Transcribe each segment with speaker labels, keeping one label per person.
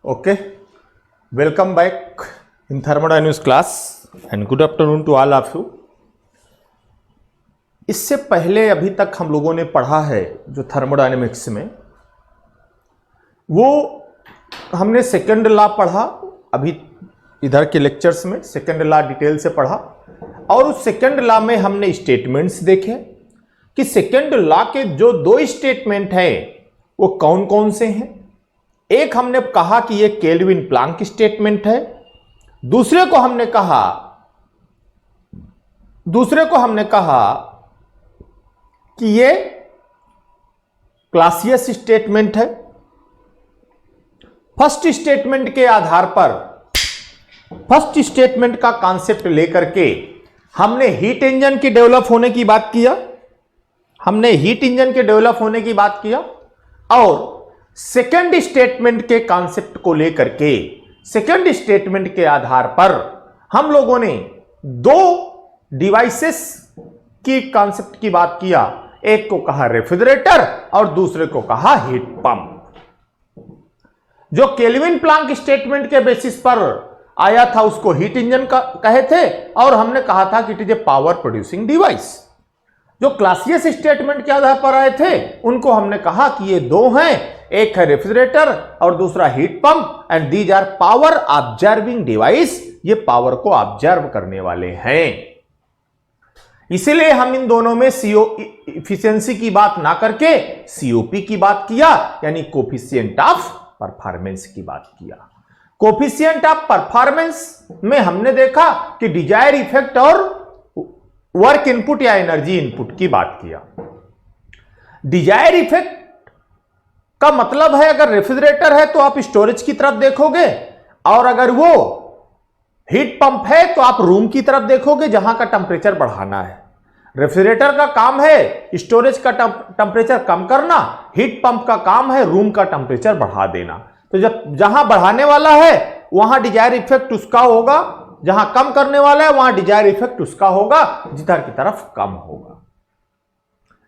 Speaker 1: Okay, welcome back in thermodynamics class and good afternoon to all of you. इससे पहले अभी तक हम लोगों ने पढ़ा है जो थर्मोडायनेमिक्स में, वो हमने सेकेंड लॉ पढ़ा। अभी इधर के लेक्चर्स में सेकेंड लॉ डिटेल से पढ़ा और उस सेकेंड लॉ में हमने स्टेटमेंट्स देखे कि सेकेंड लॉ के जो दो स्टेटमेंट है वो कौन कौन से हैं। एक हमने कहा कि ये केल्विन प्लैंक स्टेटमेंट है, दूसरे को हमने कहा कि ये क्लासियस स्टेटमेंट है। फर्स्ट स्टेटमेंट के आधार पर फर्स्ट स्टेटमेंट का कॉन्सेप्ट लेकर के हमने हीट इंजन की डेवलप होने की बात किया और सेकेंड स्टेटमेंट के कॉन्सेप्ट को लेकर के सेकेंड स्टेटमेंट के आधार पर हम लोगों ने दो डिवाइसेस की कॉन्सेप्ट की बात किया। एक को कहा रेफ्रिजरेटर और दूसरे को कहा हीट पंप। जो केल्विन प्लैंक स्टेटमेंट के बेसिस पर आया था उसको हीट इंजन का कहे थे और हमने कहा था कि it is a power producing device. जो क्लासियस स्टेटमेंट के आधार पर आए थे उनको हमने कहा कि ये दो हैं, एक है रेफ्रिजरेटर और दूसरा heat pump and these are power observing device. ये पावर को ऑब्जर्व करने वाले हैं। इसीलिए हम इन दोनों में सीओ इफिशिएंसी की बात ना करके सीओपी की बात किया, यानी कोफिशिएंट ऑफ परफॉर्मेंस की बात किया। कोफिशिएंट ऑफ परफॉर्मेंस में हमने देखा कि डिजायर इफेक्ट और वर्क इनपुट या एनर्जी इनपुट की बात किया। डिजायर इफेक्ट का मतलब है अगर रेफ्रिजरेटर है तो आप स्टोरेज की तरफ देखोगे और अगर वो हीट पंप है तो आप रूम की तरफ देखोगे जहां का टेम्परेचर बढ़ाना है। रेफ्रिजरेटर का काम है स्टोरेज का टेम्परेचर कम करना, हीट पंप का काम है रूम का टेम्परेचर बढ़ा देना। तो जब जहां बढ़ाने वाला है वहां डिजायर इफेक्ट उसका होगा, जहां कम करने वाला है वहां डिजायर इफेक्ट उसका होगा, जिधर की तरफ कम होगा।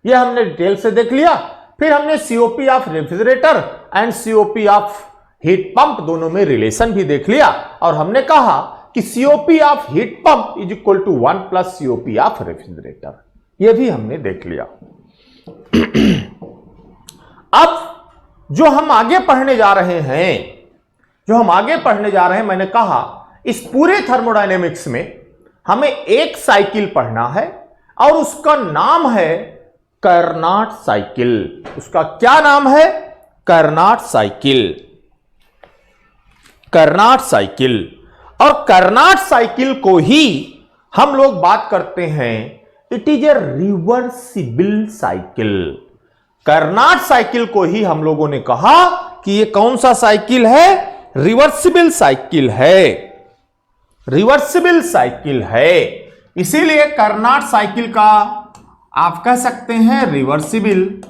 Speaker 1: यह हमने डिटेल से देख लिया। फिर हमने COP of refrigerator and COP of heat pump दोनों में रिलेशन भी देख लिया और हमने कहा कि COP of heat pump is equal to 1 plus COP of refrigerator. यह भी हमने देख लिया। अब जो हम आगे पढ़ने जा रहे हैं, मैंने कहा इस पूरे थर्मोडायनेमिक्स में हमें एक साइकिल पढ़ना है और उसका नाम है कार्नोट साइकिल। उसका क्या नाम है? Carnot cycle. और कार्नोट साइकिल को ही हम लोग बात करते हैं it is a reversible cycle. Carnot cycle को ही हम लोगों ने कहा कि ये कौन सा साइकिल है? रिवर्सिबल साइकिल है। इसीलिए कार्नोट साइकिल का आप कह सकते हैं रिवर्सिबल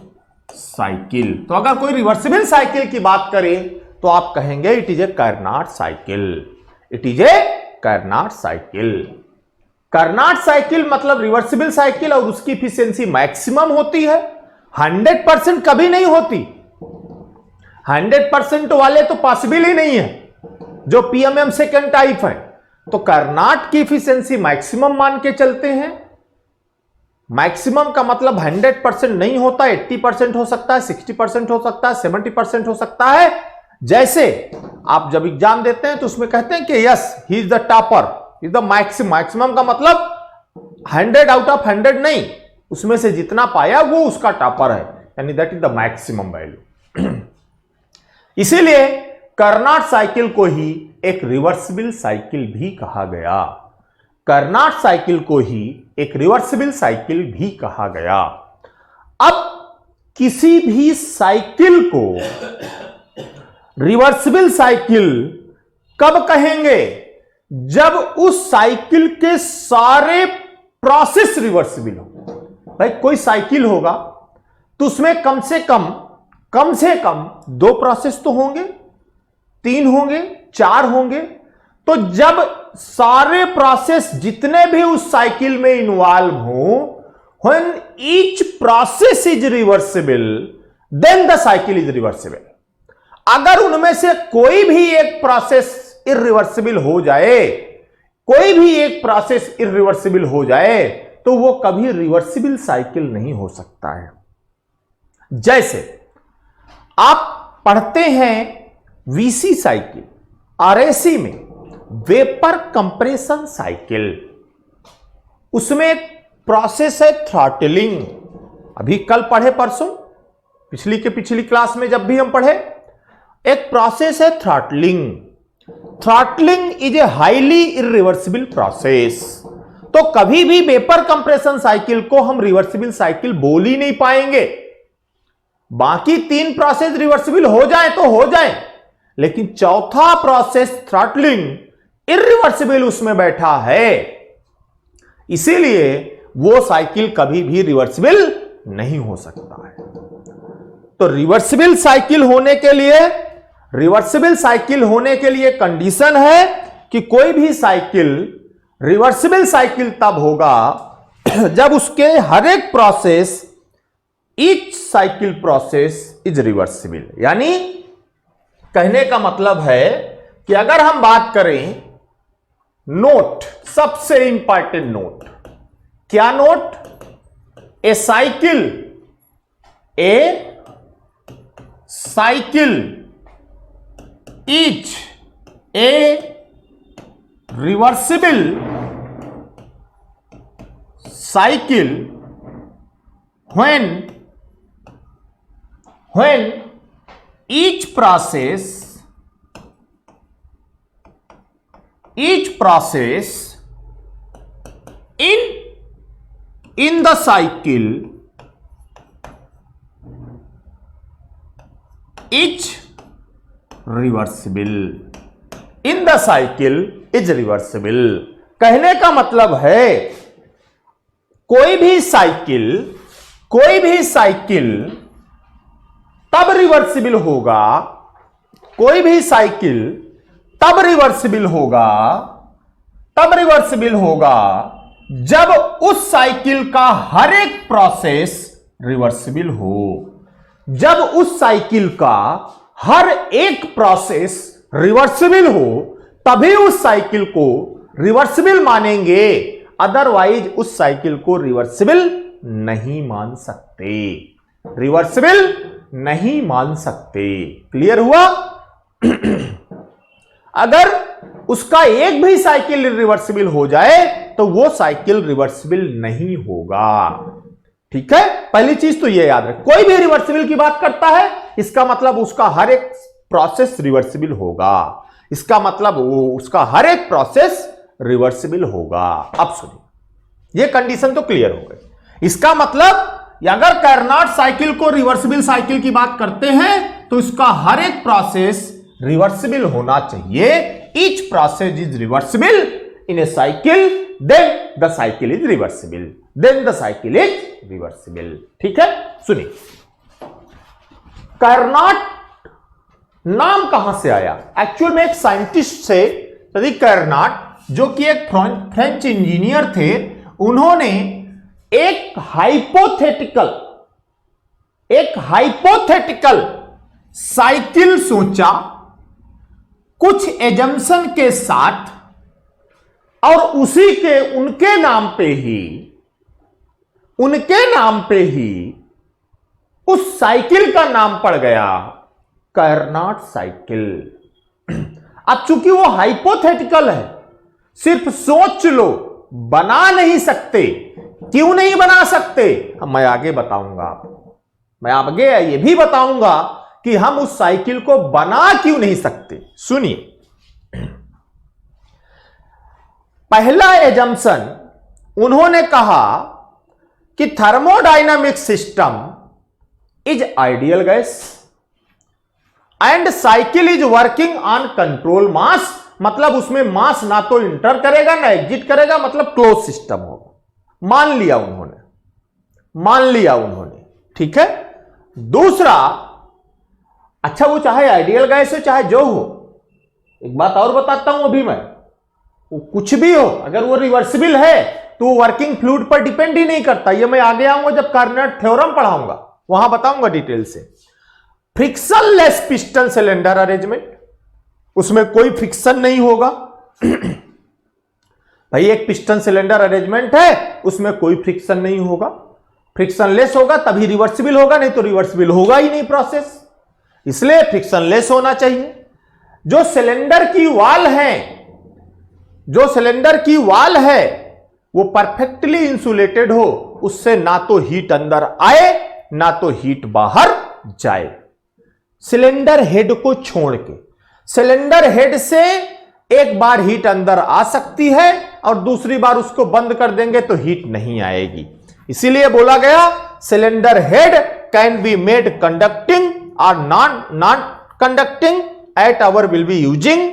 Speaker 1: साइकिल। तो अगर कोई रिवर्सिबल साइकिल की बात करे तो आप कहेंगे it is a Carnot cycle. Carnot cycle मतलब रिवर्सिबल साइकिल और उसकी इफिशिएंसी मैक्सिमम होती है, 100% कभी नहीं होती। 100% वाले तो पॉसिबल ही नहीं है जो पीएमएम सेकेंड टाइप है। तो कार्नोट की इफिशिएंसी मैक्सिमम मान के चलते हैं। मैक्सिमम का मतलब 100% नहीं होता, 80% हो सकता है, 60% हो सकता है, 70% हो सकता है। जैसे आप जब एग्जाम देते हैं तो उसमें कहते हैं कि yes he is the topper, is the maximum का मतलब 100 आउट ऑफ 100 नहीं, उसमें से जितना पाया वो उसका टॉपर है, यानी that is the maximum value. इसीलिए कार्नोट साइकिल को ही एक रिवर्सिबल साइकिल भी कहा गया। अब किसी भी साइकिल को रिवर्सिबल साइकिल कब कहेंगे? जब उस साइकिल के सारे प्रोसेस रिवर्सिबल हो। भाई कोई साइकिल होगा तो उसमें कम से कम 2 प्रोसेस तो होंगे, 3 होंगे, 4 होंगे। तो जब सारे प्रोसेस जितने भी उस साइकिल में इन्वॉल्व हो, when each process is reversible then the cycle is reversible। अगर उनमें से कोई भी एक प्रोसेस इरिवर्सिबल हो जाए, कोई भी एक प्रोसेस इरिवर्सिबल हो जाए, तो वो कभी रिवर्सिबल साइकिल नहीं हो सकता है। जैसे आप पढ़ते हैं वीसी साइकिल, आरएसी में वेपर कंप्रेशन साइकिल, उसमें एक प्रोसेस है थ्रॉटलिंग। अभी कल पढ़े, परसों पिछली क्लास में जब भी हम पढ़े, एक प्रोसेस है throttling. Throttling is a highly irreversible process. तो कभी भी वेपर कंप्रेशन साइकिल को हम रिवर्सिबल साइकिल बोल ही नहीं पाएंगे। बाकी 3 प्रोसेस रिवर्सिबल हो जाए तो हो जाए, लेकिन चौथा प्रोसेस थ्रॉटलिंग इरिवर्सिबल उसमें बैठा है, इसीलिए वो साइकिल कभी भी रिवर्सिबल नहीं हो सकता है। तो रिवर्सिबल साइकिल होने के लिए कंडीशन है कि कोई भी साइकिल रिवर्सिबल साइकिल तब होगा जब उसके हर एक process, each cycle process is reversible. यानी कहने का मतलब है कि अगर हम बात करें नोट, सबसे इंपॉर्टेंट नोट, क्या note? A cycle each a reversible cycle when each process in the cycle is reversible. In the cycle is reversible. कहने का मतलब है कोई भी साइकिल तब रिवर्सिबल होगा, कोई भी साइकिल तब रिवर्सिबल होगा जब उस साइकिल का हर एक प्रोसेस रिवर्सिबल हो। जब उस साइकिल का हर एक प्रोसेस रिवर्सिबल हो तभी उस साइकिल को रिवर्सिबल मानेंगे, अदरवाइज उस साइकिल को रिवर्सिबल नहीं मान सकते, रिवर्सिबल नहीं मान सकते। क्लियर हुआ? अगर उसका एक भी साइकिल रिवर्सिबल हो जाए तो वो साइकिल रिवर्सिबल नहीं होगा। ठीक है, पहली चीज तो ये याद रख, कोई भी रिवर्सिबल की बात करता है इसका मतलब उसका हर एक प्रोसेस रिवर्सिबल होगा, इसका मतलब वो उसका हर एक प्रोसेस रिवर्सिबल होगा। अब सुनिए, ये कंडीशन तो क्लियर हो गई। इसका मतलब अगर कार्नोट साइकिल को रिवर्सिबल साइकिल की बात करते हैं तो इसका हर एक प्रोसेस रिवर्सिबल होना चाहिए। Each process is reversible in a cycle, then the cycle is reversible, then the cycle is reversible. ठीक है, सुनिए, कार्नोट नाम कहां से आया? एक्चुअल में एक साइंटिस्ट थे कार्नोट, जो कि एक फ्रेंच इंजीनियर थे। उन्होंने एक हाइपोथेटिकल साइकिल सोचा कुछ एजम्पशन के साथ, और उसी के उनके नाम पे ही उस साइकिल का नाम पड़ गया कार्नोट साइकिल। अब चूंकि वो हाइपोथेटिकल है, सिर्फ सोच लो, बना नहीं सकते। क्यों नहीं बना सकते? मैं आगे बताऊंगा आपको। मैं आगे ये भी बताऊंगा कि हम उस साइकिल को बना क्यों नहीं सकते। सुनिए, पहला एजम्पशन उन्होंने कहा कि thermodynamic system is ideal gas and cycle is working on control mass, मतलब उसमें मास ना तो इंटर करेगा ना एग्जिट करेगा, मतलब क्लोज सिस्टम होगा। मान लिया उन्होंने, ठीक है। दूसरा, अच्छा वो चाहे आइडियल गैस हो चाहे जो हो, एक बात और बताता हूं अभी मैं, वो कुछ भी हो, अगर वो रिवर्सिबल है तो वो वर्किंग फ्लूइड पर डिपेंड ही नहीं करता। ये मैं आगे आऊंगा जब कार्नोट थ्योरम पढ़ाऊंगा, वहां बताऊंगा डिटेल से। फ्रिक्शनलेस पिस्टन सिलेंडर अरेंजमेंट, उसमें कोई फ्रिक्शन नहीं होगा। भाई एक पिस्टन सिलेंडर अरेंजमेंट है, उसमें कोई फ्रिक्शन नहीं होगा। फ्रिक्शनलेस होगा तभी रिवर्सिबल होगा, नहीं तो रिवर्सिबल होगा ही नहीं प्रोसेस, इसलिए फ्रिक्शनलेस होना चाहिए। जो सिलेंडर की वाल है, जो सिलेंडर की वाल है वो परफेक्टली इंसुलेटेड हो, उससे ना तो हीट अंदर आए ना तो हीट बाहर जाए। सिलेंडर हेड को छोड़ के, सिलेंडर हेड से एक बार हीट अंदर आ सकती है और दूसरी बार उसको बंद कर देंगे तो हीट नहीं आएगी। इसीलिए बोला गया cylinder head can be made conducting और non conducting at our will be using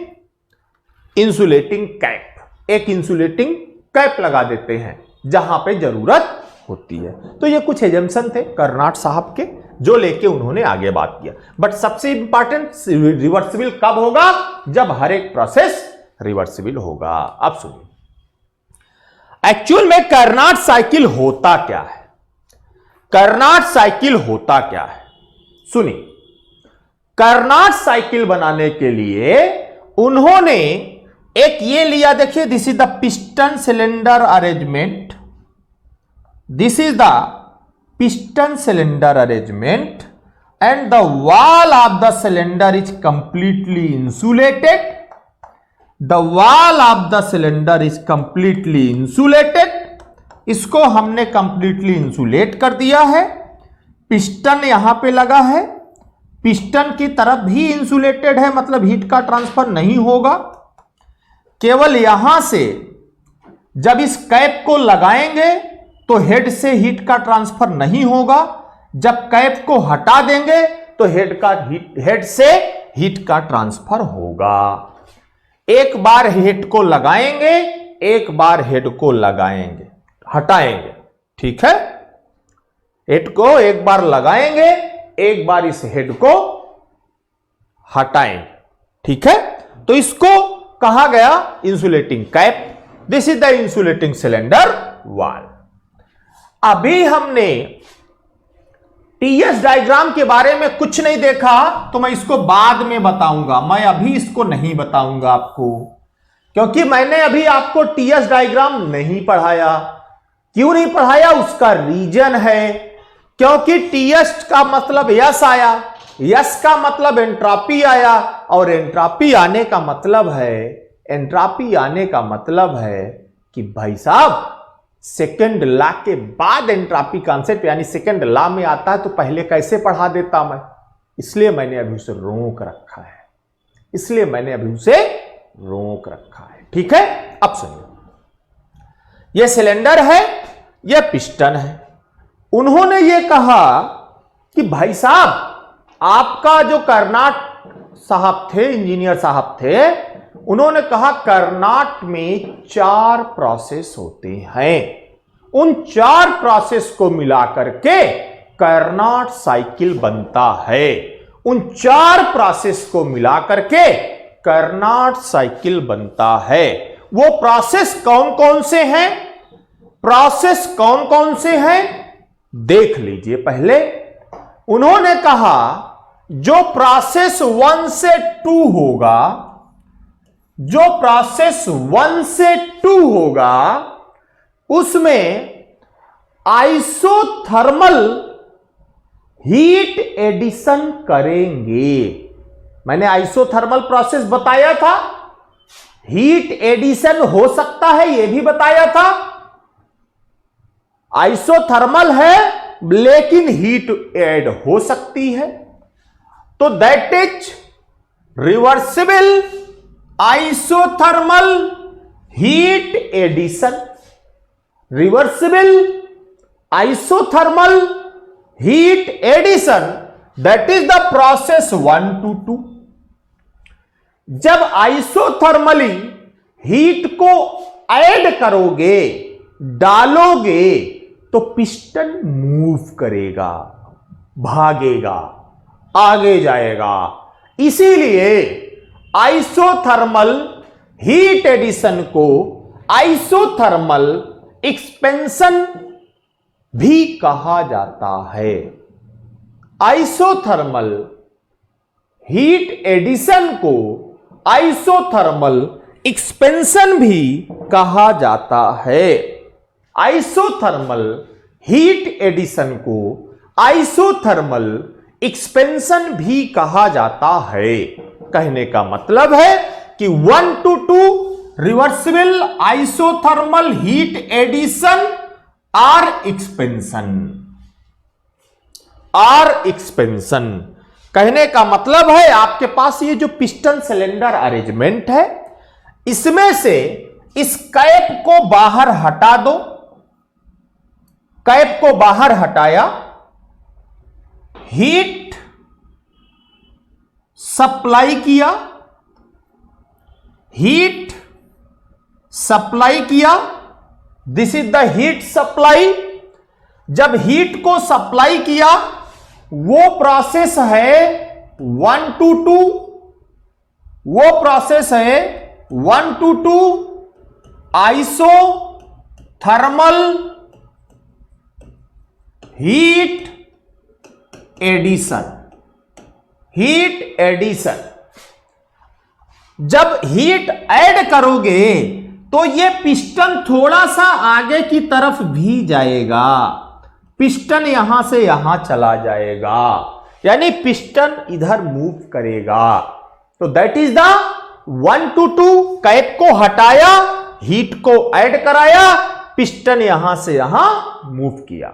Speaker 1: insulating cap. एक इंसुलेटिंग कैप लगा देते हैं जहां पे जरूरत होती है। तो ये कुछ एजम्पशन थे कर्नाड साहब के, जो लेके उन्होंने आगे बात किया। बट सबसे इंपॉर्टेंट, रिवर्सिबल कब होगा? जब हर एक प्रोसेस रिवर्सिबल होगा। अब सुनिए एक्चुअल में कर्नाड साइकिल होता क्या है। कर्नाड साइकिल होता क्या है सुनिए। कर्नाड साइकिल बनाने के लिए उन्होंने एक ये लिया, देखिए this is the piston cylinder arrangement, this is the piston cylinder arrangement and the wall of the cylinder is completely insulated. The wall of the cylinder is completely insulated. इसको हमने completely insulate कर दिया है। Piston यहां पे लगा है, piston की तरफ भी इंसुलेटेड है, मतलब हीट का ट्रांसफर नहीं होगा। केवल यहां से जब इस कैप को लगाएंगे तो हेड से हीट का ट्रांसफर नहीं होगा, जब कैप को हटा देंगे तो हेड से हीट का ट्रांसफर होगा। एक बार हेड को लगाएंगे, एक बार हेड को लगाएंगे, हटाएंगे, ठीक है। हेड को एक बार लगाएंगे, एक बार इस हेड को हटाएंगे, ठीक है। तो इसको कहा गया insulating cap. This is the insulating cylinder वाल। अभी हमने टीएस डायग्राम के बारे में कुछ नहीं देखा, तो मैं इसको बाद में बताऊंगा। मैं अभी इसको नहीं बताऊंगा आपको, क्योंकि मैंने अभी आपको टीएस डायग्राम नहीं पढ़ाया। क्यों नहीं पढ़ाया? उसका रीजन है, क्योंकि टीएस का मतलब यस आया, यस का मतलब एंट्रोपी आया, और एंट्रोपी आने का मतलब है, एंट्रोपी आने का मतलब है कि भाई साहब सेकंड लॉ के बाद एंट्रोपी कॉन्सेप्ट यानी सेकंड लॉ में आता है, तो पहले कैसे पढ़ा देता मैं। इसलिए मैंने अभी उसे रोक रखा है, इसलिए मैंने अभी उसे रोक रखा है, ठीक है। अब सुनिए, यह सिलेंडर है, यह पिस्टन है। उन्होंने यह कहा कि भाई साहब आपका जो कर्नाड साहब थे, इंजीनियर साहब थे, उन्होंने कहा कर्नाट में 4 प्रोसेस होते हैं, उन 4 प्रोसेस को मिलाकर के कर्नाट साइकिल बनता है। उन 4 प्रोसेस को मिलाकर के कर्नाट साइकिल बनता है। वो प्रोसेस कौन कौन से हैं? प्रोसेस कौन कौन से हैं देख लीजिए। पहले उन्होंने कहा जो प्रोसेस 1 से 2 होगा, जो प्रोसेस 1 से 2 होगा, उसमें आइसोथर्मल हीट एडिशन करेंगे। मैंने आइसोथर्मल प्रोसेस बताया था, हीट एडिशन हो सकता है यह भी बताया था। आइसोथर्मल है लेकिन हीट ऐड हो सकती है, तो that is reversible isothermal heat addition. Reversible isothermal heat addition, that is the process 1 to 2। जब आइसोथर्मली हीट को ऐड करोगे, डालोगे, तो पिस्टन मूव करेगा, भागेगा, आगे जाएगा। इसीलिए आइसोथर्मल हीट एडिशन को आइसोथर्मल एक्सपेंशन भी कहा जाता है। आइसोथर्मल हीट एडिशन को आइसोथर्मल एक्सपेंशन भी कहा जाता है। आइसोथर्मल हीट एडिशन को आइसोथर्मल एक्सपेंशन भी कहा जाता है। कहने का मतलब है कि 1 to 2 reversible isothermal heat addition or expansion. कहने का मतलब है आपके पास ये जो पिस्टन सिलेंडर अरेंजमेंट है, इसमें से इस कैप को बाहर हटा दो। कैप को बाहर हटाया, हीट सप्लाई किया, हीट सप्लाई किया, this is the heat supply. जब हीट को सप्लाई किया, वो प्रोसेस है 1 to 2, वो प्रोसेस है 1 to 2 isothermal heat addition. Heat addition, जब हीट ऐड करोगे तो ये पिस्टन थोड़ा सा आगे की तरफ भी जाएगा, पिस्टन यहां से यहां चला जाएगा, यानी पिस्टन इधर मूव करेगा। तो that is the 1 to 2, cap को हटाया, हीट को ऐड कराया, पिस्टन यहां से यहां मूव किया।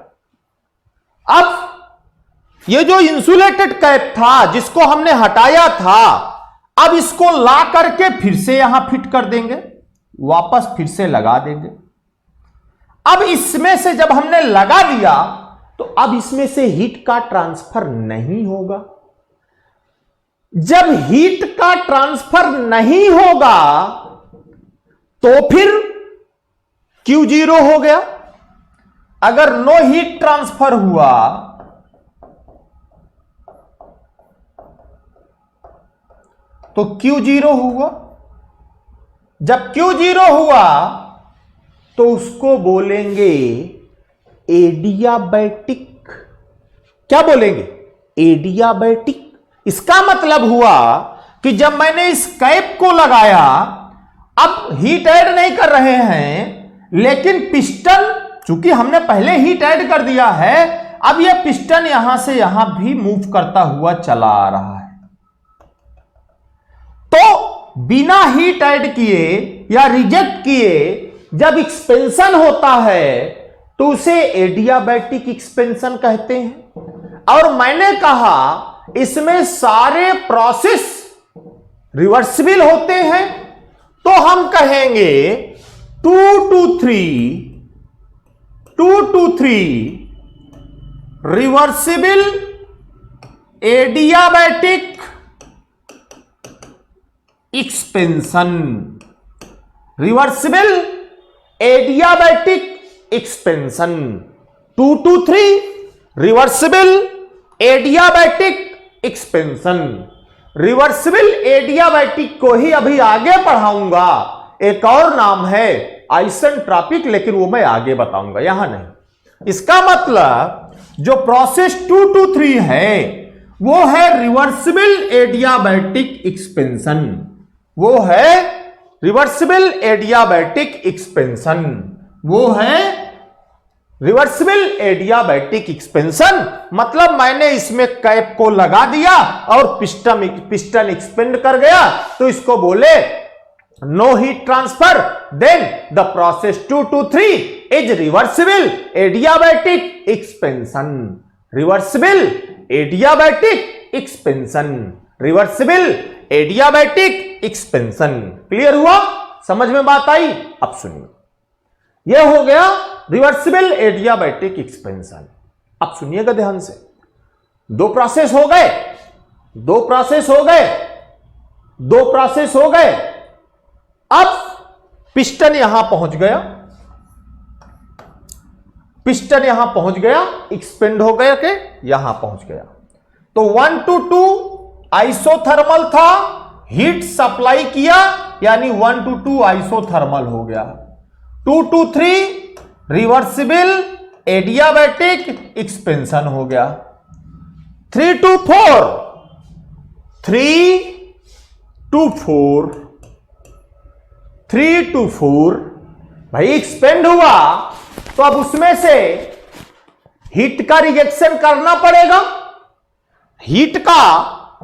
Speaker 1: अब ये जो इंसुलेटेड कैप था जिसको हमने हटाया था, अब इसको ला करके फिर से यहां फिट कर देंगे, वापस फिर से लगा देंगे। अब इसमें से जब हमने लगा दिया तो अब इसमें से हीट का ट्रांसफर नहीं होगा। जब हीट का ट्रांसफर नहीं होगा तो फिर Q0 हो गया। अगर नो हीट ट्रांसफर हुआ तो Q0 हुआ। जब Q0 हुआ तो उसको बोलेंगे एडियाबैटिक। क्या बोलेंगे? एडियाबैटिक। इसका मतलब हुआ कि जब मैंने इस कैप को लगाया, अब हीट ऐड नहीं कर रहे हैं, लेकिन पिस्टन, चूंकि हमने पहले हीट ऐड कर दिया है, अब यह पिस्टन यहां से यहां भी मूव करता हुआ चला आ रहा है। तो बिना हीट ऐड किए या रिजेक्ट किए जब एक्सपेंशन होता है तो उसे एडियाबैटिक एक्सपेंशन कहते हैं। और मैंने कहा इसमें सारे प्रोसेस रिवर्सिबल होते हैं, तो हम कहेंगे 2 to 3 reversible adiabatic expansion. Reversible adiabatic expansion 2 to 3 reversible adiabatic expansion. Reversible adiabatic को ही अभी आगे पढ़ाऊंगा, एक और नाम है आइसेंट्रोपिक, लेकिन वो मैं आगे बताऊंगा, यहां नहीं। इसका मतलब जो प्रोसेस 2 to 3 है वो है रिवर्सिबल एडियाबैटिक एक्सपेंशन, वो है रिवर्सिबल एडियाबैटिक एक्सपेंशन, वो है रिवर्सिबल एडियाबैटिक एक्सपेंशन। मतलब मैंने इसमें कैप को लगा दिया और पिस्टन एक्सपेंड कर गया, तो इसको बोले no heat transfer, then the process 2 to 3 is reversible adiabatic expansion. Reversible adiabatic expansion, reversible adiabatic expansion. Clear हुआ? समझ में बात आई? अब सुनिए, यह हो गया रिवर्सिबल एडियाबैटिक एक्सपेंशन। अब सुनिएगा ध्यान से, दो प्रोसेस हो गए, दो प्रोसेस हो गए, दो प्रोसेस हो गए। अब पिस्टन यहां पहुंच गया, पिस्टन यहां पहुंच गया, एक्सपेंड हो गया के यहां पहुंच गया। तो 1 to 2 आइसोथर्मल था, हीट सप्लाई किया, यानी 1 to 2 आइसोथर्मल हो गया। 2 to 3 रिवर्सिबल एडियाबैटिक एक्सपेंशन हो गया। 3 to 4 3 to 4 भाई एक्सपेंड हुआ, तो अब उसमें से हीट का रिजेक्शन करना पड़ेगा, हीट का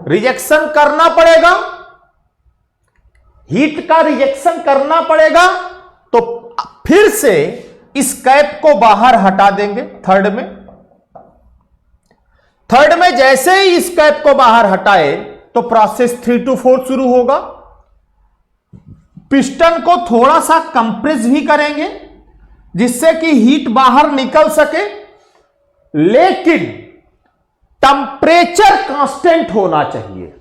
Speaker 1: रिजेक्शन करना पड़ेगा, हीट का रिजेक्शन करना पड़ेगा। तो फिर से इस कैप को बाहर हटा देंगे थर्ड में जैसे ही इस कैप को बाहर हटाए तो प्रोसेस 3 to 4 शुरू होगा। पिस्टन को थोड़ा सा कंप्रेस भी करेंगे जिससे कि हीट बाहर निकल सके, लेकिन टेंपरेचर कांस्टेंट होना चाहिए।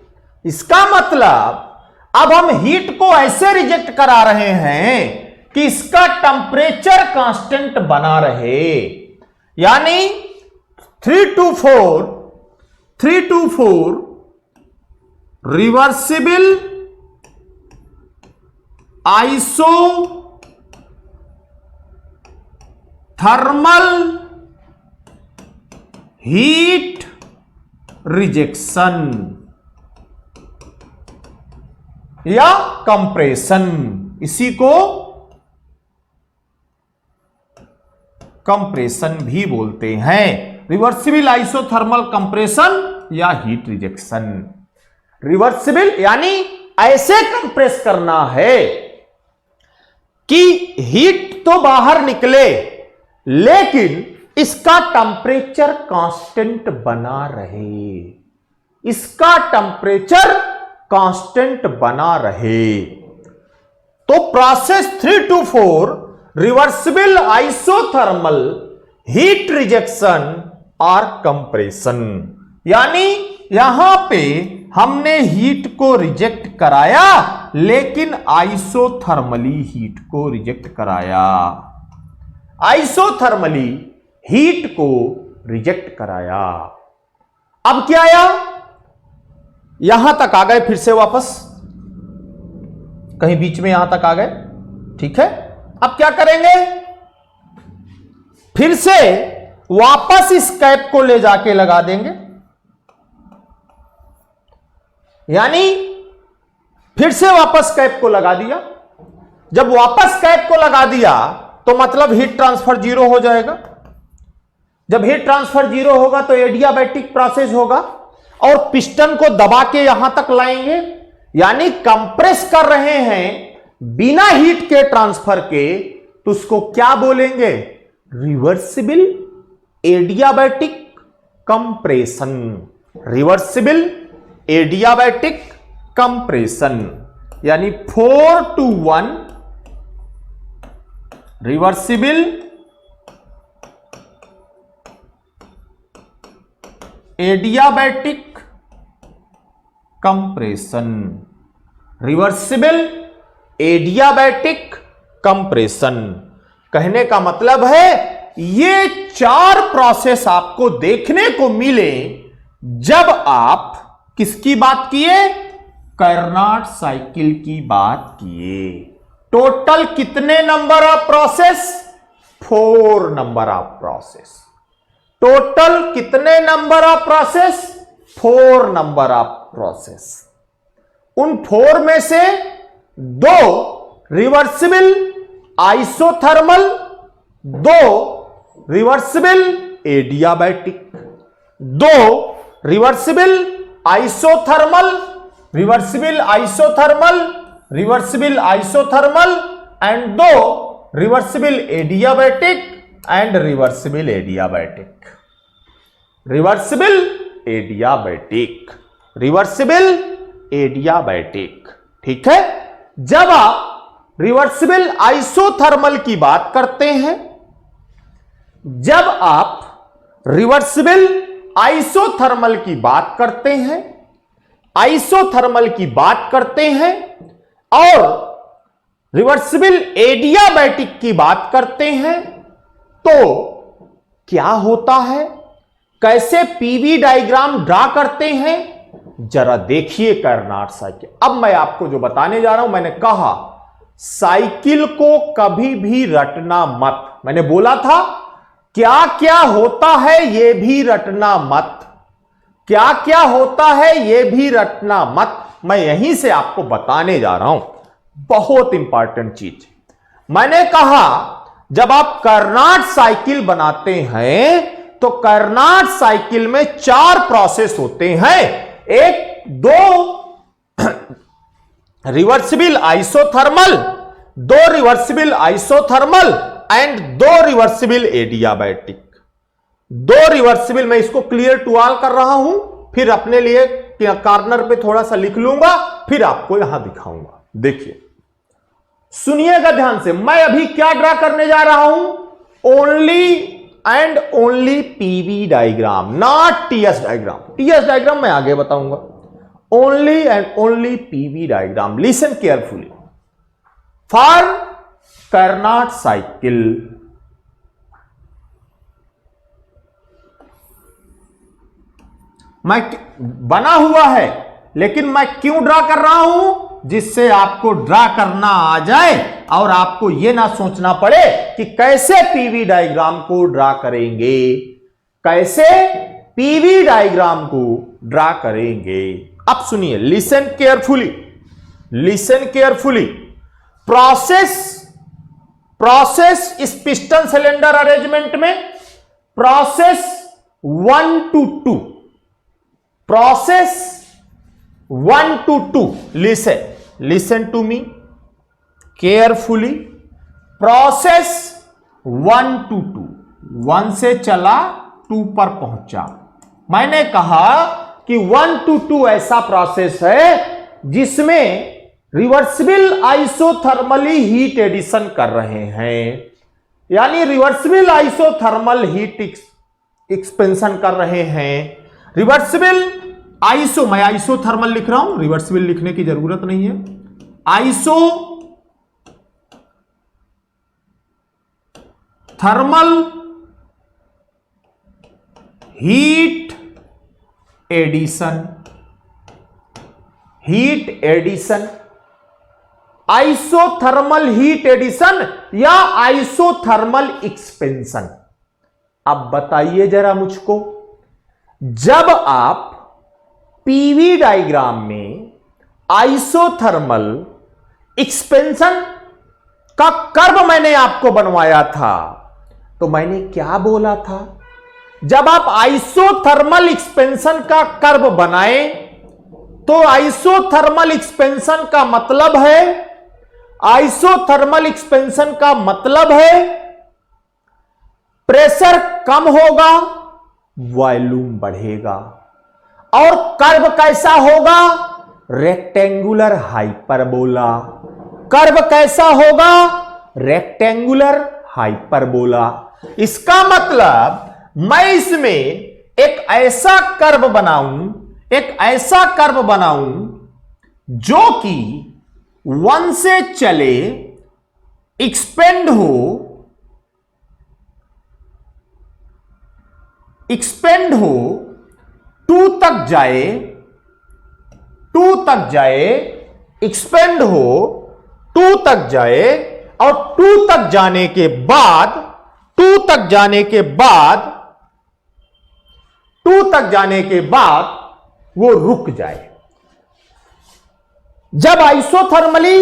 Speaker 1: इसका मतलब अब हम हीट को ऐसे रिजेक्ट करा रहे हैं कि इसका टेंपरेचर कांस्टेंट बना रहे, यानी 3 to 4 reversible isothermal heat rejection या कंप्रेशन, इसी को कंप्रेशन भी बोलते हैं, रिवर्सिबल आइसोथर्मल कंप्रेशन या हीट रिजेक्शन। रिवर्सिबल यानी ऐसे कंप्रेस करना है कि हीट तो बाहर निकले लेकिन इसका टेंपरेचर कांस्टेंट बना रहे, इसका टेंपरेचर कांस्टेंट बना रहे। तो process 3 to 4 reversible isothermal heat rejection और कंप्रेशन, यानी यहां पे हमने हीट को रिजेक्ट कराया लेकिन आइसोथर्मली हीट को रिजेक्ट कराया, आइसोथर्मली हीट को रिजेक्ट कराया। अब क्या आया, यहां तक आ गए, फिर से वापस कहीं बीच में यहां तक आ गए, ठीक है। अब क्या करेंगे, फिर से वापस इस कैप को ले जाके लगा देंगे, यानी फिर से वापस कैप को लगा दिया। जब वापस कैप को लगा दिया तो मतलब हीट ट्रांसफर जीरो हो जाएगा। जब हीट ट्रांसफर जीरो होगा तो एडियाबैटिक प्रोसेस होगा और पिस्टन को दबा के यहां तक लाएंगे, यानी कंप्रेस कर रहे हैं बिना हीट के ट्रांसफर के, तो उसको क्या बोलेंगे, reversible adiabatic compression, reversible adiabatic compression, यानी 4 to 1 reversible adiabatic compression, reversible adiabatic compression. कहने का मतलब है ये 4 प्रोसेस आपको देखने को मिले जब आप किसकी बात किए, कार्नोट साइकिल की बात किए। टोटल कितने number of process, 4 number of process. Total कितने number of process, 4 number of process. उन 4 में से 2 reversible isothermal, 2 reversible adiabatic, 2 reversible isothermal, reversible isothermal, reversible isothermal and 2 reversible adiabatic and reversible adiabatic, reversible adiabatic, reversible adiabatic, ठीक है। जब आप reversible isothermal की बात करते हैं, जब आप रिवर्सिबल आइसोथर्मल की बात करते हैं, आइसोथर्मल की बात करते हैं और रिवर्सिबल एडियाबैटिक की बात करते हैं, तो क्या होता है, कैसे पीवी डायग्राम ड्रा करते हैं, जरा देखिए कार्नोट साइकिल। अब मैं आपको जो बताने जा रहा हूं, मैंने कहा साइकिल को कभी भी रटना मत, मैंने बोला था क्या क्या होता है यह भी रटना मत, क्या क्या होता है यह भी रटना मत, मैं यहीं से आपको बताने जा रहा हूं। बहुत इंपॉर्टेंट चीज मैंने कहा, जब आप कर्नाट साइकिल बनाते हैं तो कर्नाट साइकिल में 4 प्रोसेस होते हैं। एक, 2 reversible isothermal, 2 reversible isothermal and 2 reversible adiabatic. 2 reversible, मैं इसको क्लियर टू ऑल कर रहा हूं, फिर अपने लिए कॉर्नर पे थोड़ा सा लिख लूंगा, फिर आपको यहां दिखाऊंगा। देखिए सुनिएगा ध्यान से, मैं अभी क्या ड्रा करने जा रहा हूं, only and only PV diagram, not TS diagram. TS diagram मैं आगे बताऊंगा। Only and only PV diagram. Listen carefully. For Carnot cycle, मैं बना हुआ है, लेकिन मैं क्यों ड्रा कर रहा हूं, जिससे आपको ड्रा करना आ जाए और आपको यह ना सोचना पड़े कि कैसे पीवी डायग्राम को ड्रा करेंगे, कैसे पीवी डायग्राम को ड्रा करेंगे। अब सुनिए, listen carefully, listen carefully. Process इस पिस्टन सिलेंडर अरेंजमेंट में process 1 to 2, process 1 to 2, listen to me carefully। Process 1 to 2, 1 से चला 2 पर पहुंचा। मैंने कहा कि 1 to 2 ऐसा प्रोसेस है जिसमें रिवर्सिबल आइसोथर्मली हीट एडिशन कर रहे हैं, यानी रिवर्सिबल आइसोथर्मल हीट एक्सपेंशन कर रहे हैं। रिवर्सिबल मैं आइसोथर्मल लिख रहा हूं, रिवर्सिबल लिखने की जरूरत नहीं है। Thermal heat addition, heat addition, isothermal heat addition या आइसोथर्मल एक्सपेंशन। अब बताइए जरा मुझको, जब आप पीवी डायग्राम में आइसोथर्मल एक्सपेंशन का कर्व मैंने आपको बनवाया था, तो मैंने क्या बोला था, जब आप आइसोथर्मल एक्सपेंशन का कर्व बनाएं तो आइसोथर्मल एक्सपेंशन का मतलब है, आइसोथर्मल एक्सपेंशन का मतलब है प्रेशर कम होगा, वॉल्यूम बढ़ेगा। और कर्व कैसा होगा, रेक्टेंगुलर हाइपरबोला। कर्व कैसा होगा, रेक्टेंगुलर हाइपरबोला। इसका मतलब मैं इसमें एक ऐसा कर्व बनाऊं, एक ऐसा कर्व बनाऊं जो कि 1 से चले, एक्सपेंड हो, एक्सपेंड हो, 2 तक जाए, 2 तक जाए, एक्सपेंड हो, 2 तक जाए, और 2 तक जाने के बाद, 2 तक जाने के बाद, 2 तक जाने के बाद वो रुक जाए। जब आइसोथर्मली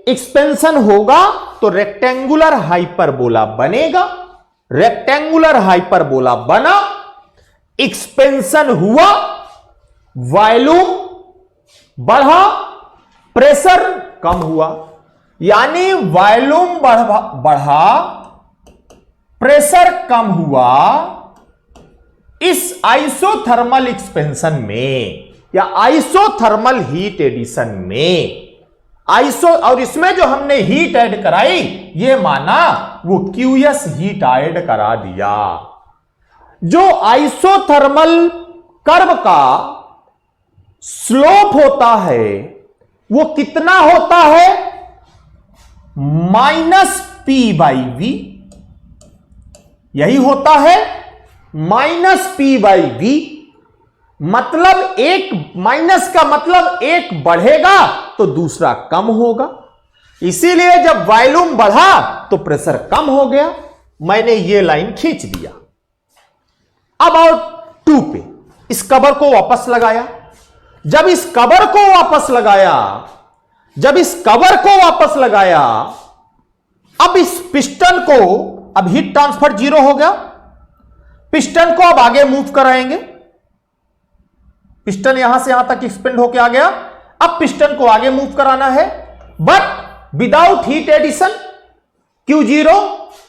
Speaker 1: एक्सपेंशन होगा तो रेक्टेंगुलर हाइपरबोला बनेगा। रेक्टेंगुलर हाइपरबोला बना, एक्सपेंशन हुआ, वॉल्यूम बढ़ा, प्रेशर कम हुआ, यानी वॉल्यूम बढ़ा, प्रेशर कम हुआ। इस आइसोथर्मल एक्सपेंशन में या आइसोथर्मल हीट एडिशन में, और इसमें जो हमने हीट ऐड कराई, ये माना वो क्यूएस हीट ऐड करा दिया। जो आइसोथर्मल कर्व का स्लोप होता है वो कितना होता है, -P/V, यही होता है -P/V। मतलब एक माइनस का मतलब एक बढ़ेगा तो दूसरा कम होगा, इसीलिए जब वॉल्यूम बढ़ा तो प्रेशर कम हो गया। मैंने ये लाइन खींच दिया। अब आओ 2 पे। इस कवर को वापस लगाया। जब इस कवर को वापस लगाया, अब इस पिस्टन को, अब हीट ट्रांसफर 0 हो गया, पिस्टन को अब आगे मूव कराएंगे। पिस्टन यहां से यहां तक एक्सपेंड होकर आ गया, अब पिस्टन को आगे मूव कराना है, but without heat addition Q0।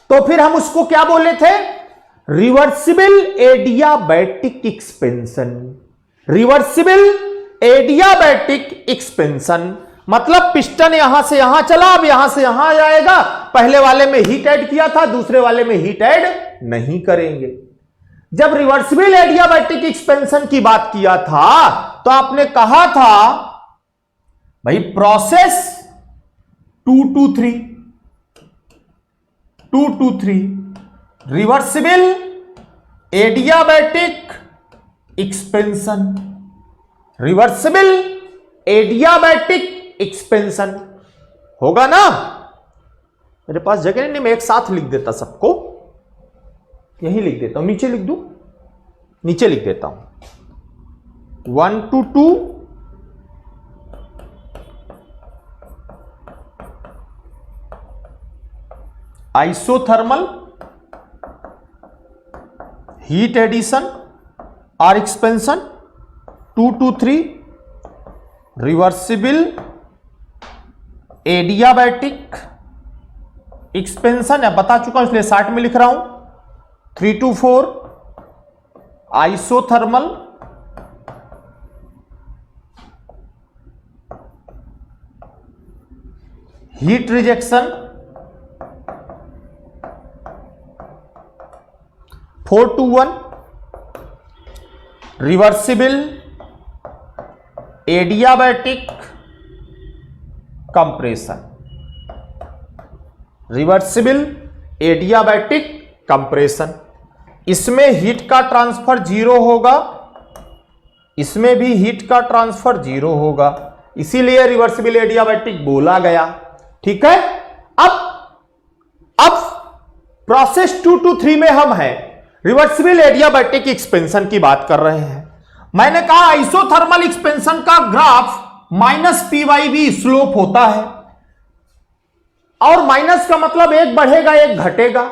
Speaker 1: तो फिर हम उसको क्या बोले थे? Reversible adiabatic expansion. Reversible adiabatic expansion मतलब पिस्टन यहां से यहां चला, अब यहां से यहां जाएगा। पहले वाले में हीट ऐड किया था, दूसरे वाले में हीट ऐड नहीं करेंगे। जब रिवर्सिबल एडियाबैटिक एक्सपेंशन की बात किया था तो आपने कहा था भाई process 2 to 3 reversible adiabatic expansion, reversible adiabatic expansion होगा ना। मेरे पास जगह नहीं, मैं एक साथ लिख देता सबको, यही लिख देता हूं, नीचे लिख दूं, नीचे लिख देता हूं 1 to 2 आइसोथर्मल हीट एडिशन और expansion, 2 to 3 reversible adiabatic expansion है, बता चुका हूं इसलिए 60 में लिख रहा हूं। 3 to 4 isothermal heat rejection, 4 to 1 reversible adiabatic compression, reversible adiabatic compression. इसमें हीट का ट्रांसफर 0 होगा, इसमें भी हीट का ट्रांसफर 0 होगा, इसीलिए रिवर्सिबल एडियाबैटिक बोला गया। ठीक है, अब प्रोसेस 2 to 3 में हम हैं, रिवर्सिबल एडियाबैटिक एक्सपेंशन की बात कर रहे हैं। मैंने कहा आइसोथर्मल एक्सपेंशन का ग्राफ -P/V स्लोप होता है, और माइनस का मतलब एक बढ़ेगा एक घटेगा।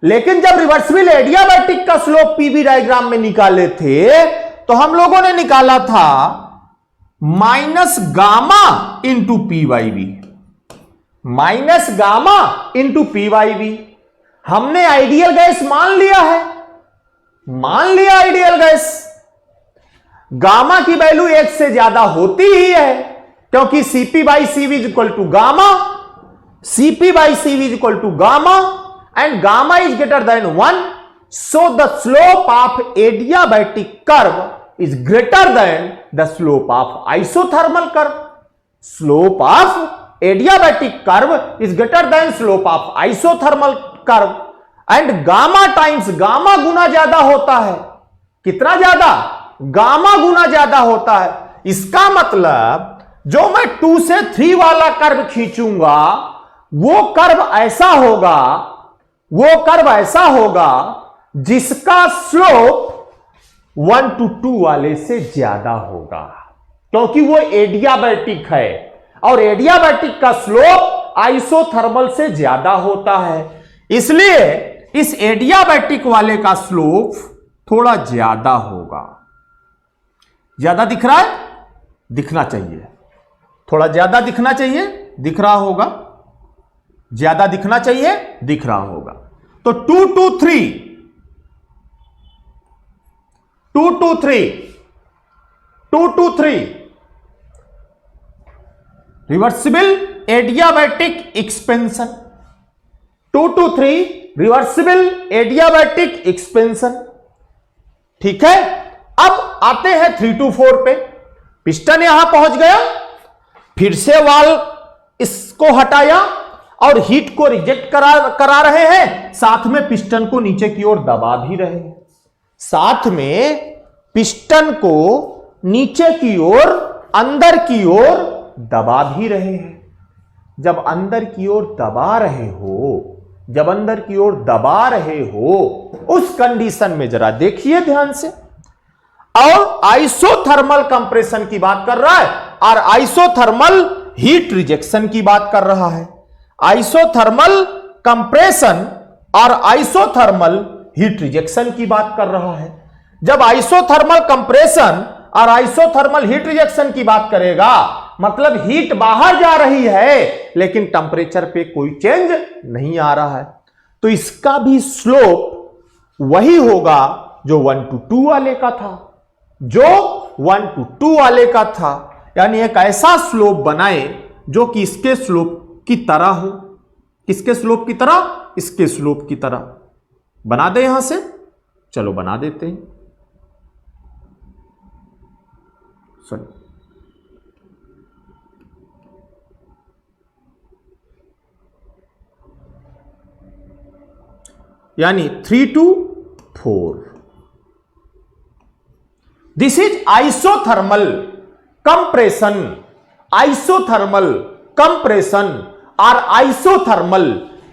Speaker 1: लेकिन जब रिवर्सिबल एडियाबैटिक का स्लोप पीवी डायग्राम में निकाले थे तो हम लोगों ने निकाला था minus gamma into P/V, minus gamma into P/V। हमने आइडियल गैस मान लिया है, मान लिया आइडियल गैस। गामा की वैल्यू 1 से ज्यादा होती ही है, क्योंकि Cp/Cv is equal to gamma, Cp/Cv is equal to gamma, and gamma is greater than 1, so the slope of adiabatic curve is greater than the slope of isothermal curve. Slope of adiabatic curve is greater than slope of isothermal curve, and gamma times gamma गुना ज्यादा होता है। कितना ज्यादा? Gamma गुना ज्यादा होता है। इसका मतलब जो मैं 2 से 3 वाला कर्व खींचूंगा वो कर्व ऐसा होगा, वो कर्व ऐसा होगा जिसका स्लोप 1 to 2 वाले से ज्यादा होगा, क्योंकि वो एडियाबैटिक है और एडियाबैटिक का स्लोप आइसोथर्मल से ज्यादा होता है। इसलिए इस एडियाबैटिक वाले का स्लोप थोड़ा ज्यादा होगा। ज्यादा दिख रहा है? दिखना चाहिए, थोड़ा ज्यादा दिखना चाहिए, दिख रहा होगा, ज्यादा दिखना चाहिए, दिख रहा होगा। तो 2 to 3 reversible adiabatic expansion, 2 to 3 reversible adiabatic expansion. ठीक है, अब आते हैं 3 to 4 पे। पिस्टन यहां पहुंच गया, फिर से वाल इसको हटाया और हीट को रिजेक्ट करा रहे हैं, साथ में पिस्टन को नीचे की ओर दबा भी रहे हैं, साथ में पिस्टन को नीचे की ओर अंदर की ओर दबा भी रहे हैं। जब अंदर की ओर दबा रहे हो, जब अंदर की ओर दबा रहे हो, उस कंडीशन में जरा देखिए ध्यान से। और आइसोथर्मल कंप्रेशन की बात कर रहा है और आइसोथर्मल हीट रिजेक्शन की बात कर रहा है। आइसोथर्मल कंप्रेशन और आइसोथर्मल हीट रिजेक्शन की बात कर रहा है। जब आइसोथर्मल कंप्रेशन और आइसोथर्मल हीट रिजेक्शन की बात करेगा मतलब हीट बाहर जा रही है लेकिन टेंपरेचर पे कोई चेंज नहीं आ रहा है, तो इसका भी स्लोप वही होगा जो 1 to 2 वाले का था, जो 1 to 2 वाले का था। यानी एक ऐसा स्लोप बनाए जो कि इसके स्लोप की तरह हो। किसके स्लोप की तरह? इसके स्लोप की तरह। बना दे यहां से, चलो बना देते हैं। सुनो, यानी 3 to 4। This is isothermal compression. Isothermal compression और आइसोथर्मल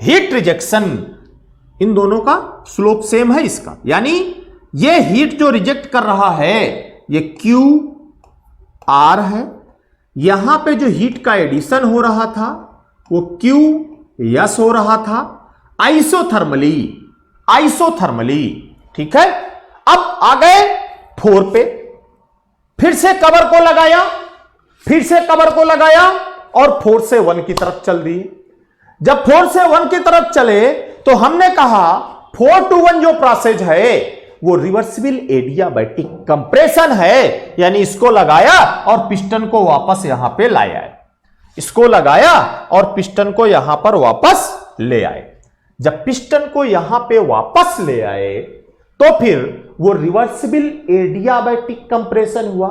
Speaker 1: हीट रिजेक्शन, इन दोनों का स्लोप सेम है इसका। यानी ये हीट जो रिजेक्ट कर रहा है ये क्यू आर है, यहां पे जो हीट का एडिशन हो रहा था वो क्यू यस हो रहा था आइसोथर्मली। आइसोथर्मली, ठीक है। अब आ गए 4 पे, फिर से कवर को लगाया, फिर से कवर को लगाया और 4 से 1 की तरफ चल दिए। जब 4 से 1 की तरफ चले तो हमने कहा 4 to 1 जो प्रोसेस है वो रिवर्सिबल एडियाबैटिक कंप्रेशन है। यानी इसको लगाया और पिस्टन को वापस यहां पे लाया है, इसको लगाया और पिस्टन को यहां पर वापस ले आए। जब पिस्टन को यहां पे वापस ले आए तो फिर वो रिवर्सिबल एडियाबैटिक कंप्रेशन हुआ।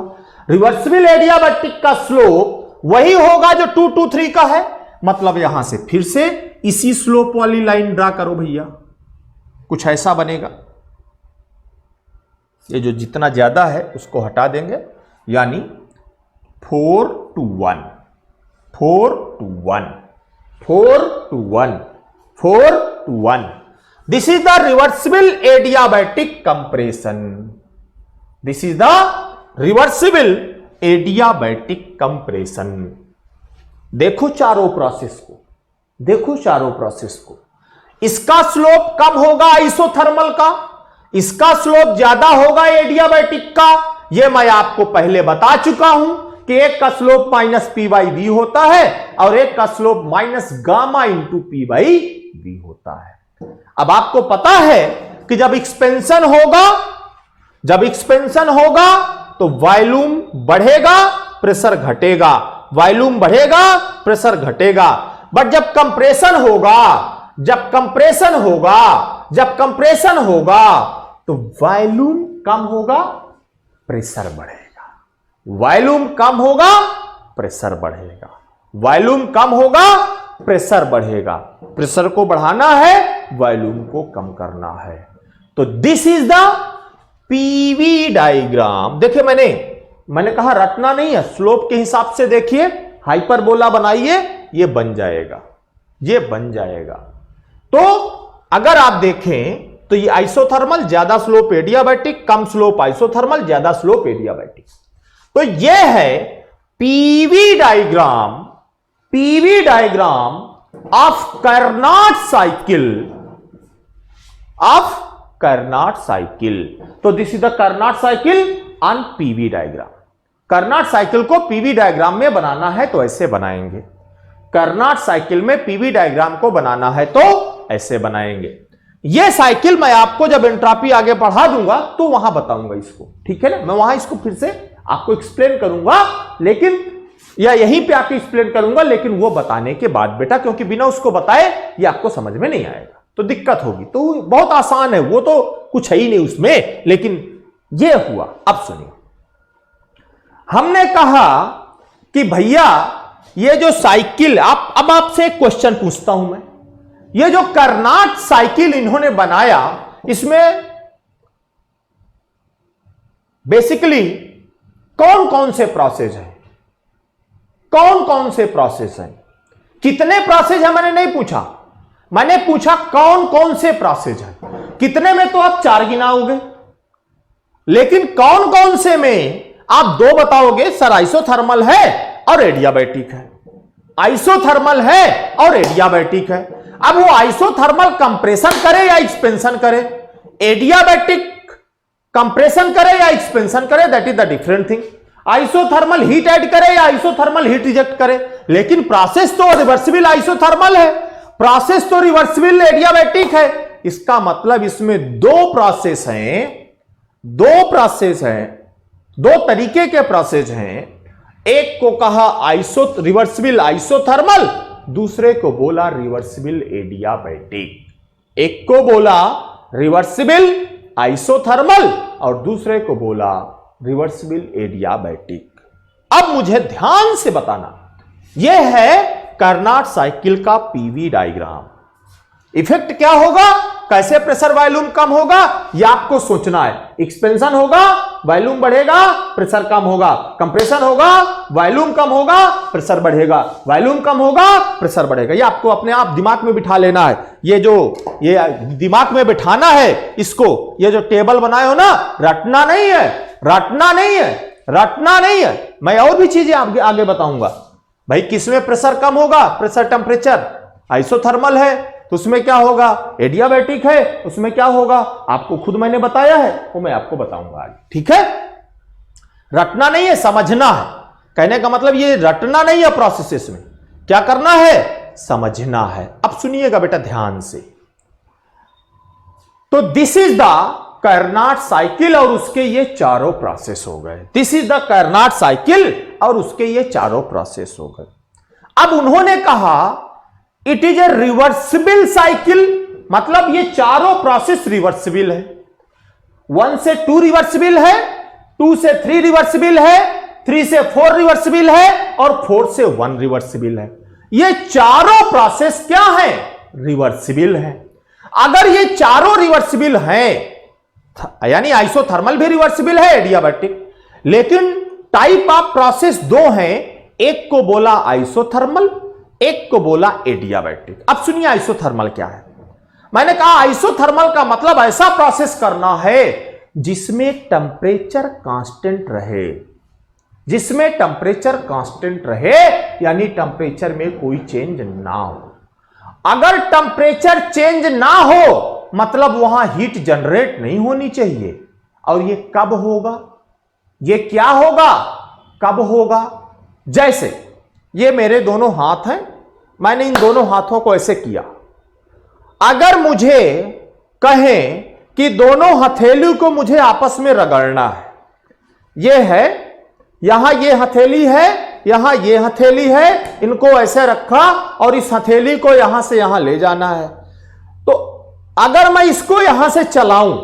Speaker 1: रिवर्सिबल एडियाबैटिक का स्लोप वही होगा जो 2 to 3 का है। मतलब यहां से फिर से इसी स्लोप वाली लाइन ड्रा करो भैया, कुछ ऐसा बनेगा। ये जो जितना ज्यादा है उसको हटा देंगे, यानी 4 to 1, 4 to 1, 4 to 1, 4 to 1। This is the reversible adiabatic compression. This is the reversible adiabatic compression। देखो चारों प्रोसेस को, देखो चारों प्रोसेस को। इसका स्लोप कम होगा आइसोथर्मल का, इसका स्लोप ज्यादा होगा एडियाबैटिक का। यह मैं आपको पहले बता चुका हूं कि एक का स्लोप -p/v होता है और एक का स्लोप -γ/p/v होता है। अब आपको पता है कि जब एक्सपेंशन होगा, जब एक्सपेंशन होगा तो वॉल्यूम बढ़ेगा, प्रेशर घटेगा, वॉल्यूम बढ़ेगा, प्रेशर घटेगा। बट जब कंप्रेशन होगा, जब कंप्रेशन होगा, जब कंप्रेशन होगा तो वॉल्यूम कम होगा, प्रेशर बढ़ेगा। वॉल्यूम कम होगा, प्रेशर बढ़ेगा, वॉल्यूम कम होगा, प्रेशर बढ़ेगा। प्रेशर को बढ़ाना है, वॉल्यूम को कम करना है। तो this is the PV diagram. देखिए मैंने कहा रटना नहीं है, स्लोप के हिसाब से देखिए, हाइपरबोला बनाइए, ये बन जाएगा, ये बन जाएगा। तो अगर आप देखें तो ये आइसोथर्मल, ज्यादा स्लोप एडियाबैटिक, कम स्लोप आइसोथर्मल, ज्यादा स्लोप एडियाबैटिक। तो ये है PV diagram, PV diagram of Carnot cycle, of Carnot cycle. तो this is the Carnot cycle on PV diagram. Carnot cycle को पीवी डायग्राम में बनाना है तो ऐसे बनाएंगे, कार्नोट साइकिल में पीवी डायग्राम को बनाना है तो ऐसे बनाएंगे। यह साइकिल मैं आपको जब एंट्रोपी आगे पढ़ा दूंगा तो वहां बताऊंगा इसको, ठीक है ना। मैं वहां इसको फिर से आपको एक्सप्लेन करूंगा, लेकिन या यहीं पे आके एक्सप्लेन करूंगा, लेकिन वो बताने के बाद बेटा, क्योंकि बिना उसको बताए ये आपको समझ में नहीं आएगा तो दिक्कत होगी। तो बहुत आसान है, वो तो कुछ है ही नहीं उसमें, लेकिन ये हुआ। अब सुनिए, हमने कहा कि भैया ये जो साइकिल, अब आपसे एक क्वेश्चन पूछता हूं मैं, ये जो कार्नोट साइकिल इन्होंने बनाया, इसमें बेसिकली कौन कौन से प्रोसेस हैं, कौन कौन से प्रोसेस हैं, कितने प्रोसेस है मैंने नहीं पूछा, मैंने पूछा कौन कौन से प्रोसेस हैं। कितने में तो आप 4 गिनाओगे, लेकिन कौन कौन से में आप दो बताओगे सर, आइसोथर्मल है और एडियाबैटिक है, आइसोथर्मल है और एडियाबैटिक है। अब वो आइसोथर्मल कंप्रेशन करे या एक्सपेंशन करे, एडियाबैटिक कंप्रेशन करे या एक्सपेंशन करे, that is the different thing. Isothermal heat add करे या आइसोथर्मल हीट रिजेक्ट करे, लेकिन प्रोसेस तो रिवर्सिबल आइसोथर्मल है, प्रोसेस तो रिवर्सिबल एडियाबैटिक है। इसका मतलब इसमें दो प्रोसेस हैं, दो तरीके के प्रोसेस हैं। एक को कहा रिवर्सिबल आइसोथर्मल, दूसरे को बोला रिवर्सिबल एडियाबैटिक। एक को बोला रिवर्सिबल आइसोथर्मल और दूसरे को बोला रिवर्सिबल एडियाबैटिक। अब मुझे ध्यान से बताना, यह है कार्नाट साइकिल का पीवी डायग्राम। इफेक्ट क्या होगा, कैसे प्रेशर वॉल्यूम कम होगा, यह आपको सोचना है। एक्सपेंशन होगा, वॉल्यूम बढ़ेगा, प्रेशर कम होगा, कंप्रेशन होगा, वॉल्यूम कम होगा, प्रेशर बढ़ेगा, वॉल्यूम कम होगा, प्रेशर बढ़ेगा। यह आपको अपने आप दिमाग में बिठा लेना है। ये दिमाग में बिठाना है इसको। ये जो टेबल बनाए हो ना, रटना नहीं है, रटना नहीं है, रटना नहीं है। मैं और भी चीजें आपके आगे बताऊंगा। भाई किसमें प्रेशर कम होगा, प्रेशर टेम्परेचर आइसोथर्मल है तो उसमें क्या होगा, एडियाबैटिक है उसमें क्या होगा, आपको खुद मैंने बताया है, वो मैं आपको बताऊंगा आज। ठीक है, रटना नहीं है, समझना है। कहने का मतलब ये रटना नहीं है, प्रोसेस में क्या करना है, समझना है। अब सुनिएगा बेटा ध्यान से। तो this is the Karnat cycle और उसके ये चारों प्रोसेस हो गए। This is the Karnat cycle और उसके ये चारों प्रोसेस हो गए। अब उन्होंने कहा it is a reversible cycle, मतलब ये चारों प्रोसेस रिवर्सिबल है। 1 से 2 रिवर्सिबल है, 2 से 3 रिवर्सिबल है, 3 से 4 रिवर्सिबल है और 4 से 1 रिवर्सिबल है। ये चारों प्रोसेस क्या है, रिवर्सिबल है। अगर ये चारों रिवर्सिबल हैं, यानी आइसोथर्मल भी रिवर्सिबल है, एडियाबैटिक, लेकिन टाइप ऑफ प्रोसेस दो हैं, एक को बोला आइसोथर्मल, एक को बोला एडियाबैटिक। अब सुनिए आइसोथर्मल क्या है। मैंने कहा आइसोथर्मल का मतलब ऐसा प्रोसेस करना है जिसमें टेम्परेचर कांस्टेंट रहे, जिसमें टेम्परेचर कांस्टेंट रहे, यानी टेम्परेचर में कोई चेंज ना हो। अगर टेम्परेचर चेंज ना हो मतलब वहां हीट जनरेट नहीं होनी चाहिए। और ये कब होगा, ये क्या होगा, कब होगा। जैसे ये मेरे दोनों हाथ हैं, मैंने इन दोनों हाथों को ऐसे किया। अगर मुझे कहें कि दोनों हथेली को मुझे आपस में रगड़ना है, ये है, यहां ये हथेली है, यहां ये हथेली है, इनको ऐसे रखा और इस हथेली को यहां से यहां ले जाना है। तो अगर मैं इसको यहां से चलाऊं,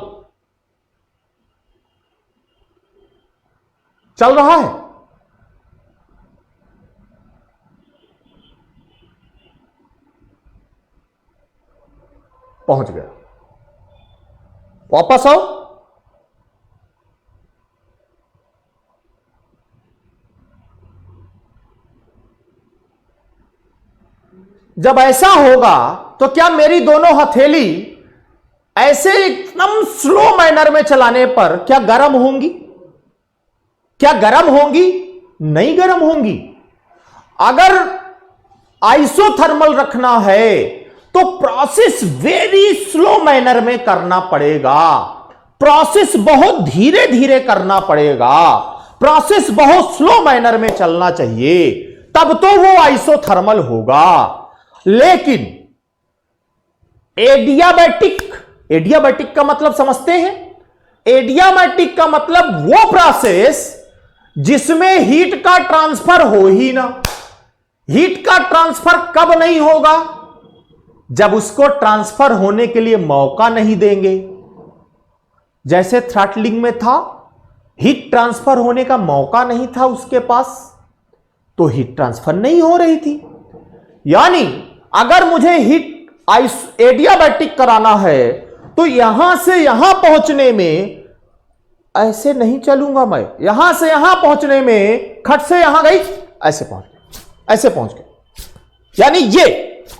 Speaker 1: चल रहा है, पहुंच गया, वापस आओ। जब ऐसा होगा तो क्या मेरी दोनों हथेली ऐसे एकदम स्लो मैनर में चलाने पर क्या गर्म होंगी, क्या गर्म होंगी, नहीं गर्म होंगी। अगर आइसोथर्मल रखना है तो प्रोसेस वेरी स्लो मैनर में करना पड़ेगा, प्रोसेस बहुत धीरे धीरे करना पड़ेगा, प्रोसेस बहुत स्लो मैनर में चलना चाहिए, तब तो वो आइसोथर्मल होगा। लेकिन एडियाबैटिक, एडियाबैटिक का मतलब समझते हैं, एडियाबैटिक का मतलब वो प्रोसेस जिसमें हीट का ट्रांसफर हो ही ना। हीट का ट्रांसफर कब नहीं होगा, जब उसको ट्रांसफर होने के लिए मौका नहीं देंगे। जैसे थ्रॉटलिंग में था, हीट ट्रांसफर होने का मौका नहीं था उसके पास, तो हीट ट्रांसफर नहीं हो रही थी। यानी अगर मुझे हीट एडियाबैटिक कराना है तो यहां से यहां पहुंचने में ऐसे नहीं चलूंगा मैं, यहां से यहां पहुंचने में खट से यहां गई, ऐसे पहुंच गई, ऐसे पहुंच गई। यानी ये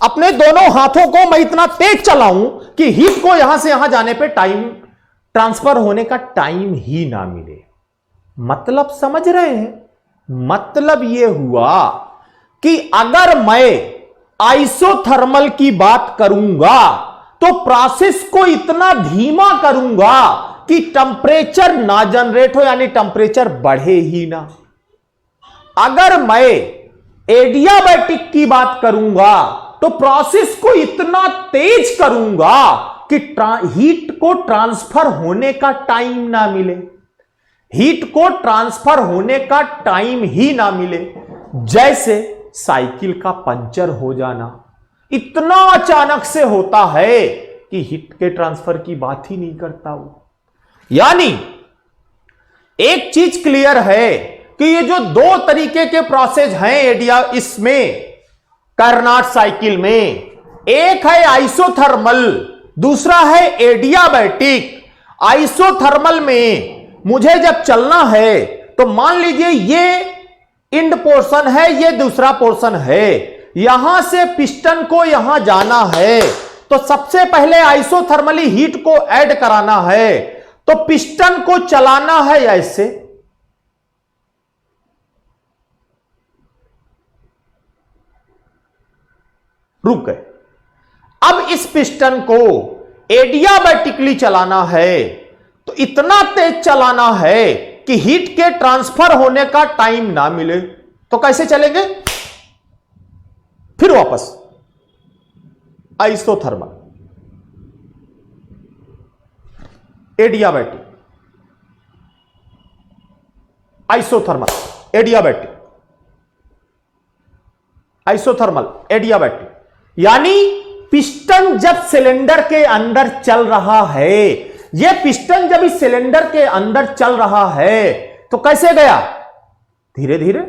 Speaker 1: अपने दोनों हाथों को मैं इतना तेज चलाऊं कि हीट को यहां से यहां जाने पे टाइम ट्रांसफर होने का टाइम ही ना मिले। मतलब समझ रहे हैं? मतलब यह हुआ कि अगर मैं आइसोथर्मल की बात करूंगा तो प्रोसेस को इतना धीमा करूंगा कि टेंपरेचर ना जनरेट हो, यानी टेंपरेचर बढ़े ही ना। अगर मैं एडियाबैटिक की बात करूंगा तो प्रोसेस को इतना तेज करूंगा कि हीट को ट्रांसफर होने का टाइम ना मिले, हीट को ट्रांसफर होने का टाइम ही ना मिले। जैसे साइकिल का पंचर हो जाना इतना अचानक से होता है कि हीट के ट्रांसफर की बात ही नहीं करता वो। यानी एक चीज क्लियर है कि ये जो दो तरीके के प्रोसेस हैं इसमें कार्नाट साइकिल में, एक है आइसोथर्मल, दूसरा है एडियाबैटिक। आइसोथर्मल में मुझे जब चलना है तो मान लीजिए ये इंड पोर्शन है, ये दूसरा पोर्शन है, यहां से पिस्टन को यहां जाना है तो सबसे पहले आइसोथर्मली हीट को ऐड कराना है। तो पिस्टन को चलाना है ऐसे, रुक गए। अब इस पिस्टन को एडियाबैटिकली चलाना है तो इतना तेज चलाना है कि हीट के ट्रांसफर होने का टाइम ना मिले। तो कैसे चलेंगे? फिर वापस isothermal, adiabatic, isothermal, adiabatic, isothermal, adiabatic. यानी पिस्टन जब सिलेंडर के अंदर चल रहा है, यह पिस्टन जब इस सिलेंडर के अंदर चल रहा है तो कैसे गया? धीरे धीरे,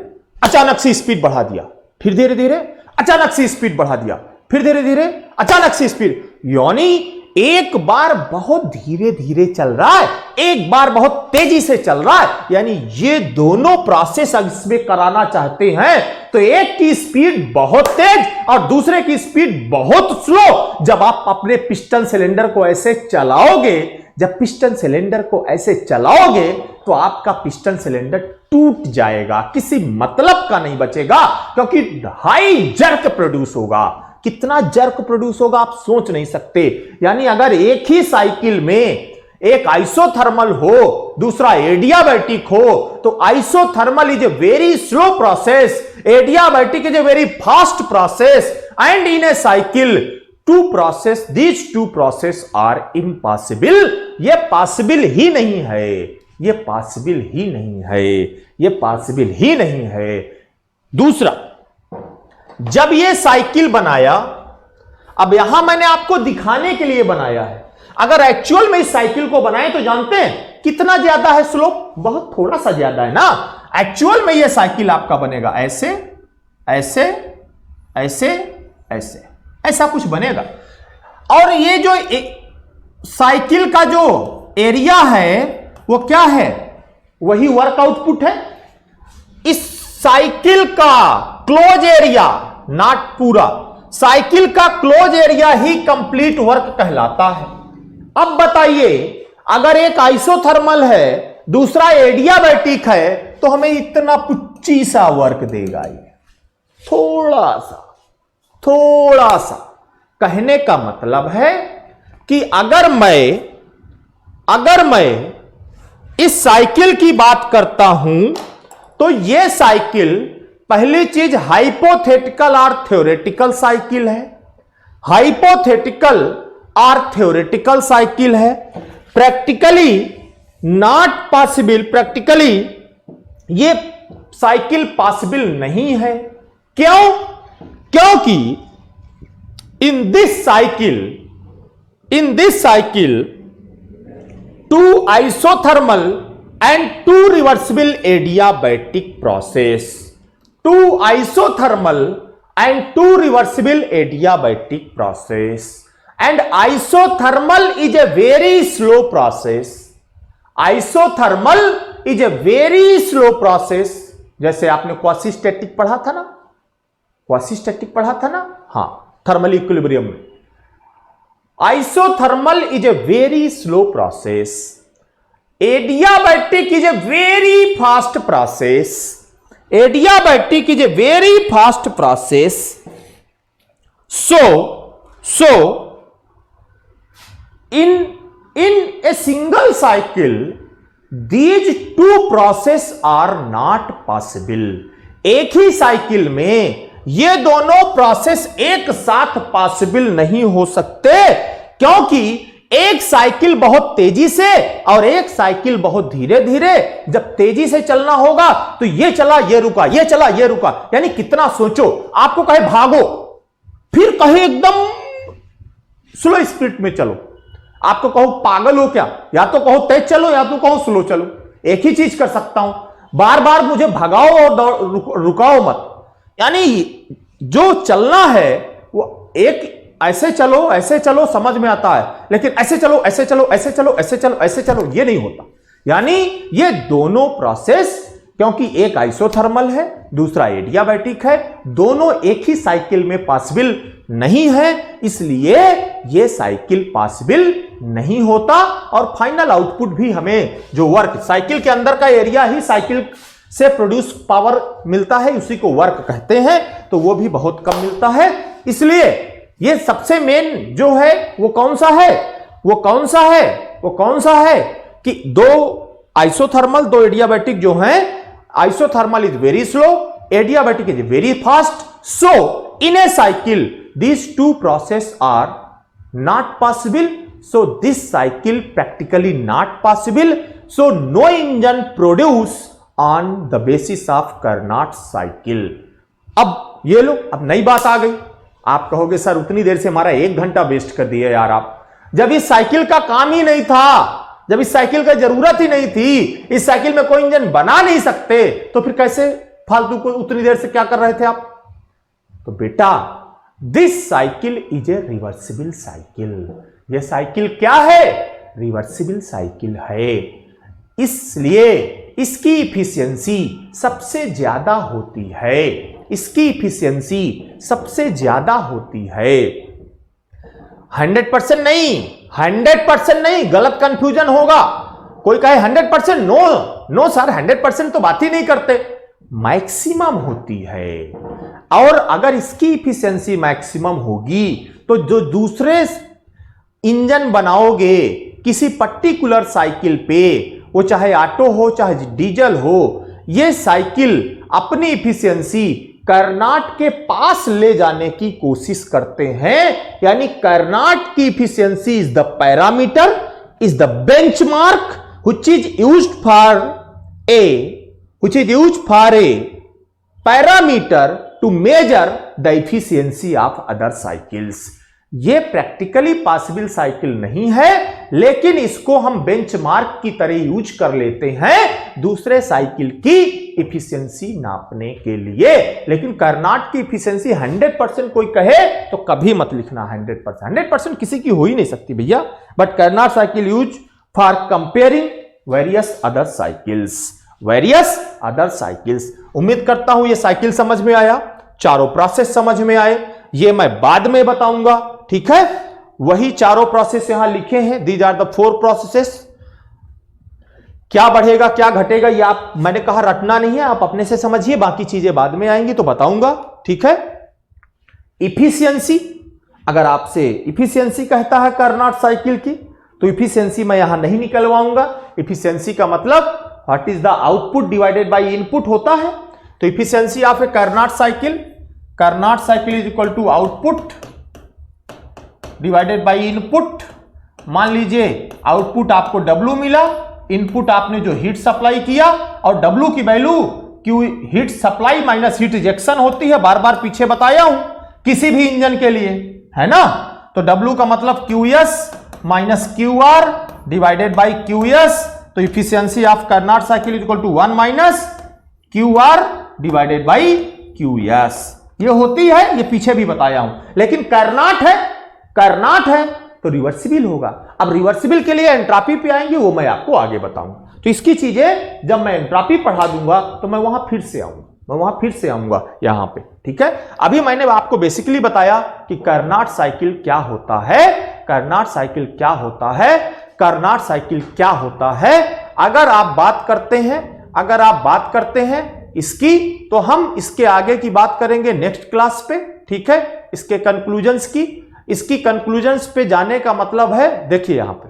Speaker 1: अचानक से स्पीड बढ़ा दिया, फिर धीरे धीरे अचानक से स्पीड बढ़ा दिया, फिर धीरे धीरे अचानक से स्पीड। यानी एक बार बहुत धीरे धीरे चल रहा है, एक बार बहुत तेजी से चल रहा है। यानी ये दोनों प्रोसेस इसमें कराना चाहते हैं तो एक की स्पीड बहुत तेज और दूसरे की स्पीड बहुत स्लो। जब आप अपने पिस्टन सिलेंडर को ऐसे चलाओगे, जब पिस्टन सिलेंडर को ऐसे चलाओगे तो आपका पिस्टन सिलेंडर टूट जाएगा, किसी मतलब का नहीं बचेगा, क्योंकि हाई जर्क प्रोड्यूस होगा। कितना जर्क प्रोड्यूस होगा आप सोच नहीं सकते। यानी अगर एक ही साइकिल में एक आइसोथर्मल हो, दूसरा एडियाबैटिक हो, तो isothermal is a very slow process, adiabatic is a very fast process, and in a cycle these two process are impossible। ये पॉसिबल ही नहीं है, ये पॉसिबल ही नहीं है, ये पॉसिबल ही नहीं है। दूसरा, जब ये साइकिल बनाया, अब यहां मैंने आपको दिखाने के लिए बनाया है, अगर एक्चुअल में इस साइकिल को बनाए तो जानते हैं कितना ज्यादा है स्लोप? बहुत थोड़ा सा ज्यादा है ना। एक्चुअल में ये साइकिल आपका बनेगा ऐसे ऐसे ऐसे ऐसे, ऐसा कुछ बनेगा। और ये जो साइकिल का जो एरिया है वो क्या है? वही वर्क आउटपुट है। इस साइकिल का क्लोज एरिया, नॉट पूरा, साइकिल का क्लोज एरिया ही कंप्लीट वर्क कहलाता है। अब बताइए, अगर एक आइसोथर्मल है, दूसरा एडियाबैटिक है, तो हमें इतना पुच्ची सा वर्क देगा ये, थोड़ा सा, थोड़ा सा। कहने का मतलब है कि अगर मैं इस साइकिल की बात करता हूं तो यह साइकिल पहली चीज हाइपोथेटिकल और थ्योरेटिकल साइकिल है, हाइपोथेटिकल और थ्योरेटिकल साइकिल है। प्रैक्टिकली नॉट पॉसिबल, प्रैक्टिकली यह साइकिल पॉसिबल नहीं है। क्यों? क्योंकि in this cycle two isothermal and two reversible adiabatic process, two isothermal and two reversible adiabatic process, and isothermal is a very slow process, isothermal is a very slow process। जैसे आपने क्वासीस्टैटिक पढ़ा था ना, क्वासीस्टैटिक पढ़ा था ना, हाँ, थर्मल इक्विलिब्रियम में। Isothermal is a very slow process, adiabatic is a very fast process, adiabatic is a very fast process. So in a single cycle these two process are not possible. एक ही cycle में ये दोनों process एक साथ possible नहीं हो सकते, क्योंकि एक साइकिल बहुत तेजी से और एक साइकिल बहुत धीरे धीरे. जब तेजी से चलना होगा तो ये चला ये रुका, ये चला ये रुका, यानी कितना सोचो. आपको कहे भागो, फिर कहे एकदम स्लो स्पीड में चलो. आपको कहो पागल हो क्या, या तो कहो तेज चलो या तो कहो स्लो चलो. एक ही चीज कर सकता हूं, बार बार मुझे भगाओ और रुकाओ मत. यानी जो चलना है वो एक ऐसे चलो समझ में आता है, लेकिन ऐसे चलो ऐसे चलो ऐसे चलो ऐसे चलो ऐसे चलो ये नहीं होता. यानी ये दोनों प्रोसेस, क्योंकि एक आइसोथर्मल है दूसरा एडियाबैटिक है, दोनों एक ही साइकिल में पॉसिबल नहीं है, इसलिए ये साइकिल पॉसिबल नहीं होता. और फाइनल आउटपुट भी हमें जो वर्क, साइकिल के अंदर का एरिया ही साइकिल से प्रोड्यूस पावर मिलता है, उसी को वर्क कहते हैं, तो वो भी बहुत कम मिलता है. इसलिए ये सबसे मेन जो है वो कौन सा है, वो कौन सा है, वो कौन सा है कि दो आइसोथर्मल दो एडियाबैटिक जो हैं, isothermal is very slow, adiabatic is very fast. So in a cycle these two process are not possible, so this cycle practically not possible, so no engine produce on the basis of Carnot cycle. अब ये लो, अब नई बात आ गई. आप कहोगे sir उतनी देर से हमारा 1 घंटा वेस्ट कर दिया यार आप, जब इस साइकिल का काम ही नहीं था, जब इस साइकिल का जरूरत ही नहीं थी, इस साइकिल में कोई इंजन बना नहीं सकते, तो फिर कैसे फालतू को उतनी देर से क्या कर रहे थे आप. तो बेटा this cycle is a reversible cycle. यह साइकिल क्या है, रिवर्सिबल साइकिल है, इसलिए इसकी इफिशियंसी सबसे ज्यादा होती है, इसकी इफिशियंसी सबसे ज्यादा होती है. 100% नहीं, 100% नहीं, गलत कंफ्यूजन होगा. कोई कहे 100%, नो सर 100% तो बात ही नहीं करते, मैक्सिमम होती है. और अगर इसकी इफिशियंसी मैक्सिमम होगी तो जो दूसरे इंजन बनाओगे किसी पर्टिकुलर साइकिल पे, वो चाहे ऑटो हो चाहे डीजल हो, ये साइकिल अपनी इफिशियंसी कर्नाट के पास ले जाने की कोशिश करते हैं. यानी कर्नाट की efficiency is the parameter, is the benchmark which is used for a parameter to measure the efficiency of other cycles. ये प्रैक्टिकली पॉसिबल साइकिल नहीं है, लेकिन इसको हम बेंचमार्क की तरह यूज कर लेते हैं दूसरे साइकिल की इफिशियंसी नापने के लिए. लेकिन कर्नाट की इफिशियंसी 100% कोई कहे तो कभी मत लिखना 100% किसी की हो ही नहीं सकती भैया. But Karnat cycle use for comparing various other cycles. उम्मीद करता हूं ये साइकिल समझ में आया, चारों प्रोसेस समझ में आए. ये मैं बाद में बताऊंगा, ठीक है. वही चारों प्रोसेस यहां लिखे हैं, दीज आर द 4 प्रोसेसेस. क्या बढ़ेगा क्या घटेगा ये आप, मैंने कहा रटना नहीं है, आप अपने से समझिए, बाकी चीजें बाद में आएंगी तो बताऊंगा, ठीक है. इफिशियंसी, अगर आपसे इफिशियंसी कहता है कर्नाट साइकिल की, तो इफिशियंसी मैं यहां नहीं निकलवाऊंगा. इफिशियंसी का मतलब what is the output divided by input होता है. तो efficiency of a Carnot cycle is equal to output divided by input. मान लीजिए आउटपुट आपको W मिला, इनपुट आपने जो हीट सप्लाई किया, और W की value Q heat supply minus heat rejection होती है, बार बार पीछे बताया हूं किसी भी इंजन के लिए, है ना. तो W का मतलब QS minus QR divided by QS. तो efficiency of Carnot cycle equal to 1 minus QR divided by QS. ये होती है, ये पीछे भी बताया हूं. लेकिन कर्नाट है तो रिवर्सिबल होगा. अब रिवर्सिबल के लिए एंट्रोपी पे आएंगे, वो मैं आपको आगे बताऊंगा. तो इसकी चीजें जब मैं एंट्रोपी पढ़ा दूंगा तो मैं वहां फिर से आऊंगा यहां पे, ठीक है. अभी मैंने आपको बेसिकली बताया कि कर्नाट साइकिल क्या होता है, कार्नोट साइकिल क्या होता है, कार्नोट साइकिल क्या होता है। अगर आप बात करते हैं इसकी, तो हम इसके आगे की बात करेंगे नेक्स्ट क्लास पे, ठीक है, इसके कंक्लूजन्स की। इसकी कंक्लूजन्स पे जाने का मतलब है, देखिए यहां पे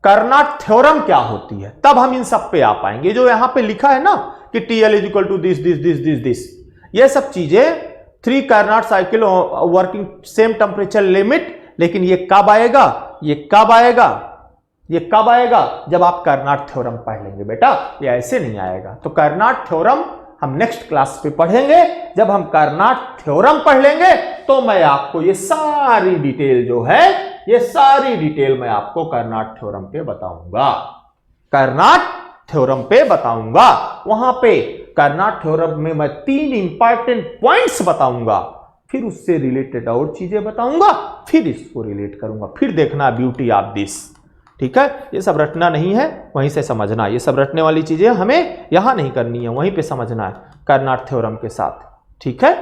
Speaker 1: कार्नोट थ्योरम क्या होती है, तब हम इन सब पे आ पाएंगे। जो यहां पे लिखा है ना कि TL is equal to this, ये सब चीजें 3 Carnot cycle working same temperature limit, लेकिन ये कब आएगा जब आप कार्नोट थ्योरम पढ़ लेंगे बेटा, ये ऐसे नहीं आएगा। तो कार्नोट थ्योरम हम नेक्स्ट क्लास पे पढ़ेंगे। जब हम कार्नोट थ्योरम पढ़ लेंगे तो मैं आपको ये सारी डिटेल जो है, ये सारी डिटेल मैं आपको कार्नोट थ्योरम पे बताऊंगा। वहां पे कार्नोट थ्योरम में मैं 3 इंपॉर्टेंट पॉइंट्स बताऊंगा, फिर उससे रिलेटेड और चीजें बताऊंगा, फिर इसको रिलेट करूंगा, फिर देखना ब्यूटी ऑफ दिस, ठीक है। ये सब रटना नहीं है, वहीं से समझना। ये सब रटने वाली चीजें हमें यहां नहीं करनी है, वहीं पे समझना है कार्नोट थ्योरम के साथ, ठीक है।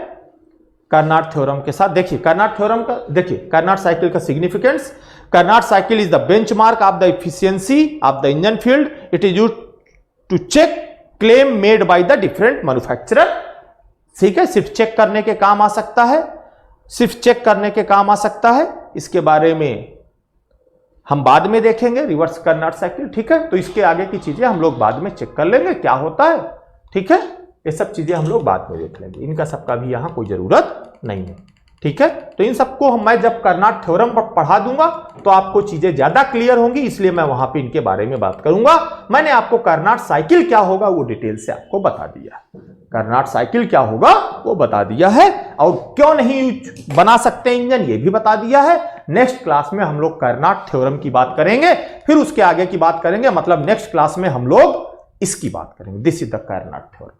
Speaker 1: कार्नोट थ्योरम के साथ देखिए, कार्नोट थ्योरम का देखिए, कार्नोट साइकिल का significance. Carnot cycle is the benchmark of the efficiency of the engine field. It is used to check claim made by the different manufacturer, ठीक है। सिर्फ चेक करने के काम आ सकता है, इसके बारे में हम बाद में देखेंगे, रिवर्स कार्नोट साइकिल, ठीक है। तो इसके आगे की चीजें हम लोग बाद में चेक कर लेंगे क्या होता है, ठीक है। ये सब चीजें हम लोग बाद में देख लेंगे, इनका सबका भी यहां कोई जरूरत नहीं है, ठीक है। तो इन सबको मैं जब कार्नोट थ्योरम पर पढ़ा दूंगा तो आपको चीजें ज्यादा क्लियर होंगी, इसलिए मैं वहां पे इनके बारे में बात करूंगा। मैंने आपको कार्नोट साइकिल क्या होगा वो डिटेल से आपको बता दिया, कार्नोट साइकिल क्या होगा वो बता दिया है, और क्यों नहीं बना सकते इंजन ये भी बता दिया है। नेक्स्ट क्लास में हम लोग कार्नोट थ्योरम की बात करेंगे, फिर उसके आगे की बात करेंगे, मतलब नेक्स्ट क्लास में हम लोग इसकी बात करेंगे, this is the Carnot theorem,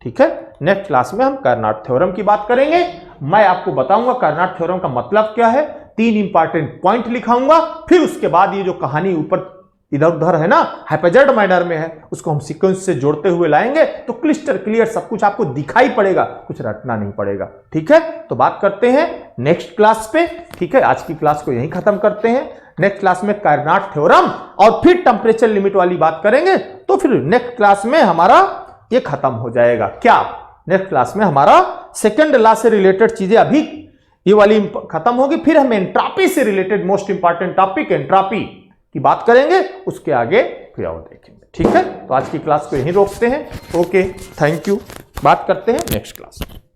Speaker 1: ठीक है। नेक्स्ट क्लास में हम कार्नोट थ्योरम की बात करेंगे। मैं आपको बताऊंगा कार्नोट थ्योरम का मतलब क्या है, 3 इंपॉर्टेंट पॉइंट लिखाऊंगा, फिर उसके बाद ये जो कहानी ऊपर इधर उधर है ना, हैपेजार्ड मैनर में है, उसको हम सीक्वेंस से जोड़ते हुए लाएंगे तो क्लिस्टर क्लियर सब कुछ आपको दिखाई पड़ेगा, कुछ रटना नहीं पड़ेगा, ठीक है। तो बात करते हैं नेक्स्ट क्लास पे, ठीक है। आज की क्लास को यहीं खत्म करते हैं। नेक्स्ट क्लास में कार्नोट थ्योरम और फिर टेम्परेचर लिमिट वाली बात करेंगे, तो फिर नेक्स्ट क्लास में हमारा ये खत्म हो जाएगा। क्या नेक्स्ट क्लास में हमारा सेकंड लॉ से रिलेटेड चीजें अभी ये वाली खत्म होगी, फिर हम एंट्रोपी से related most important topic entropy की बात करेंगे, उसके आगे फिर और देखेंगे, ठीक है। तो आज की क्लास को यहीं रोकते हैं। Okay, thank you. बात करते हैं नेक्स्ट क्लास में।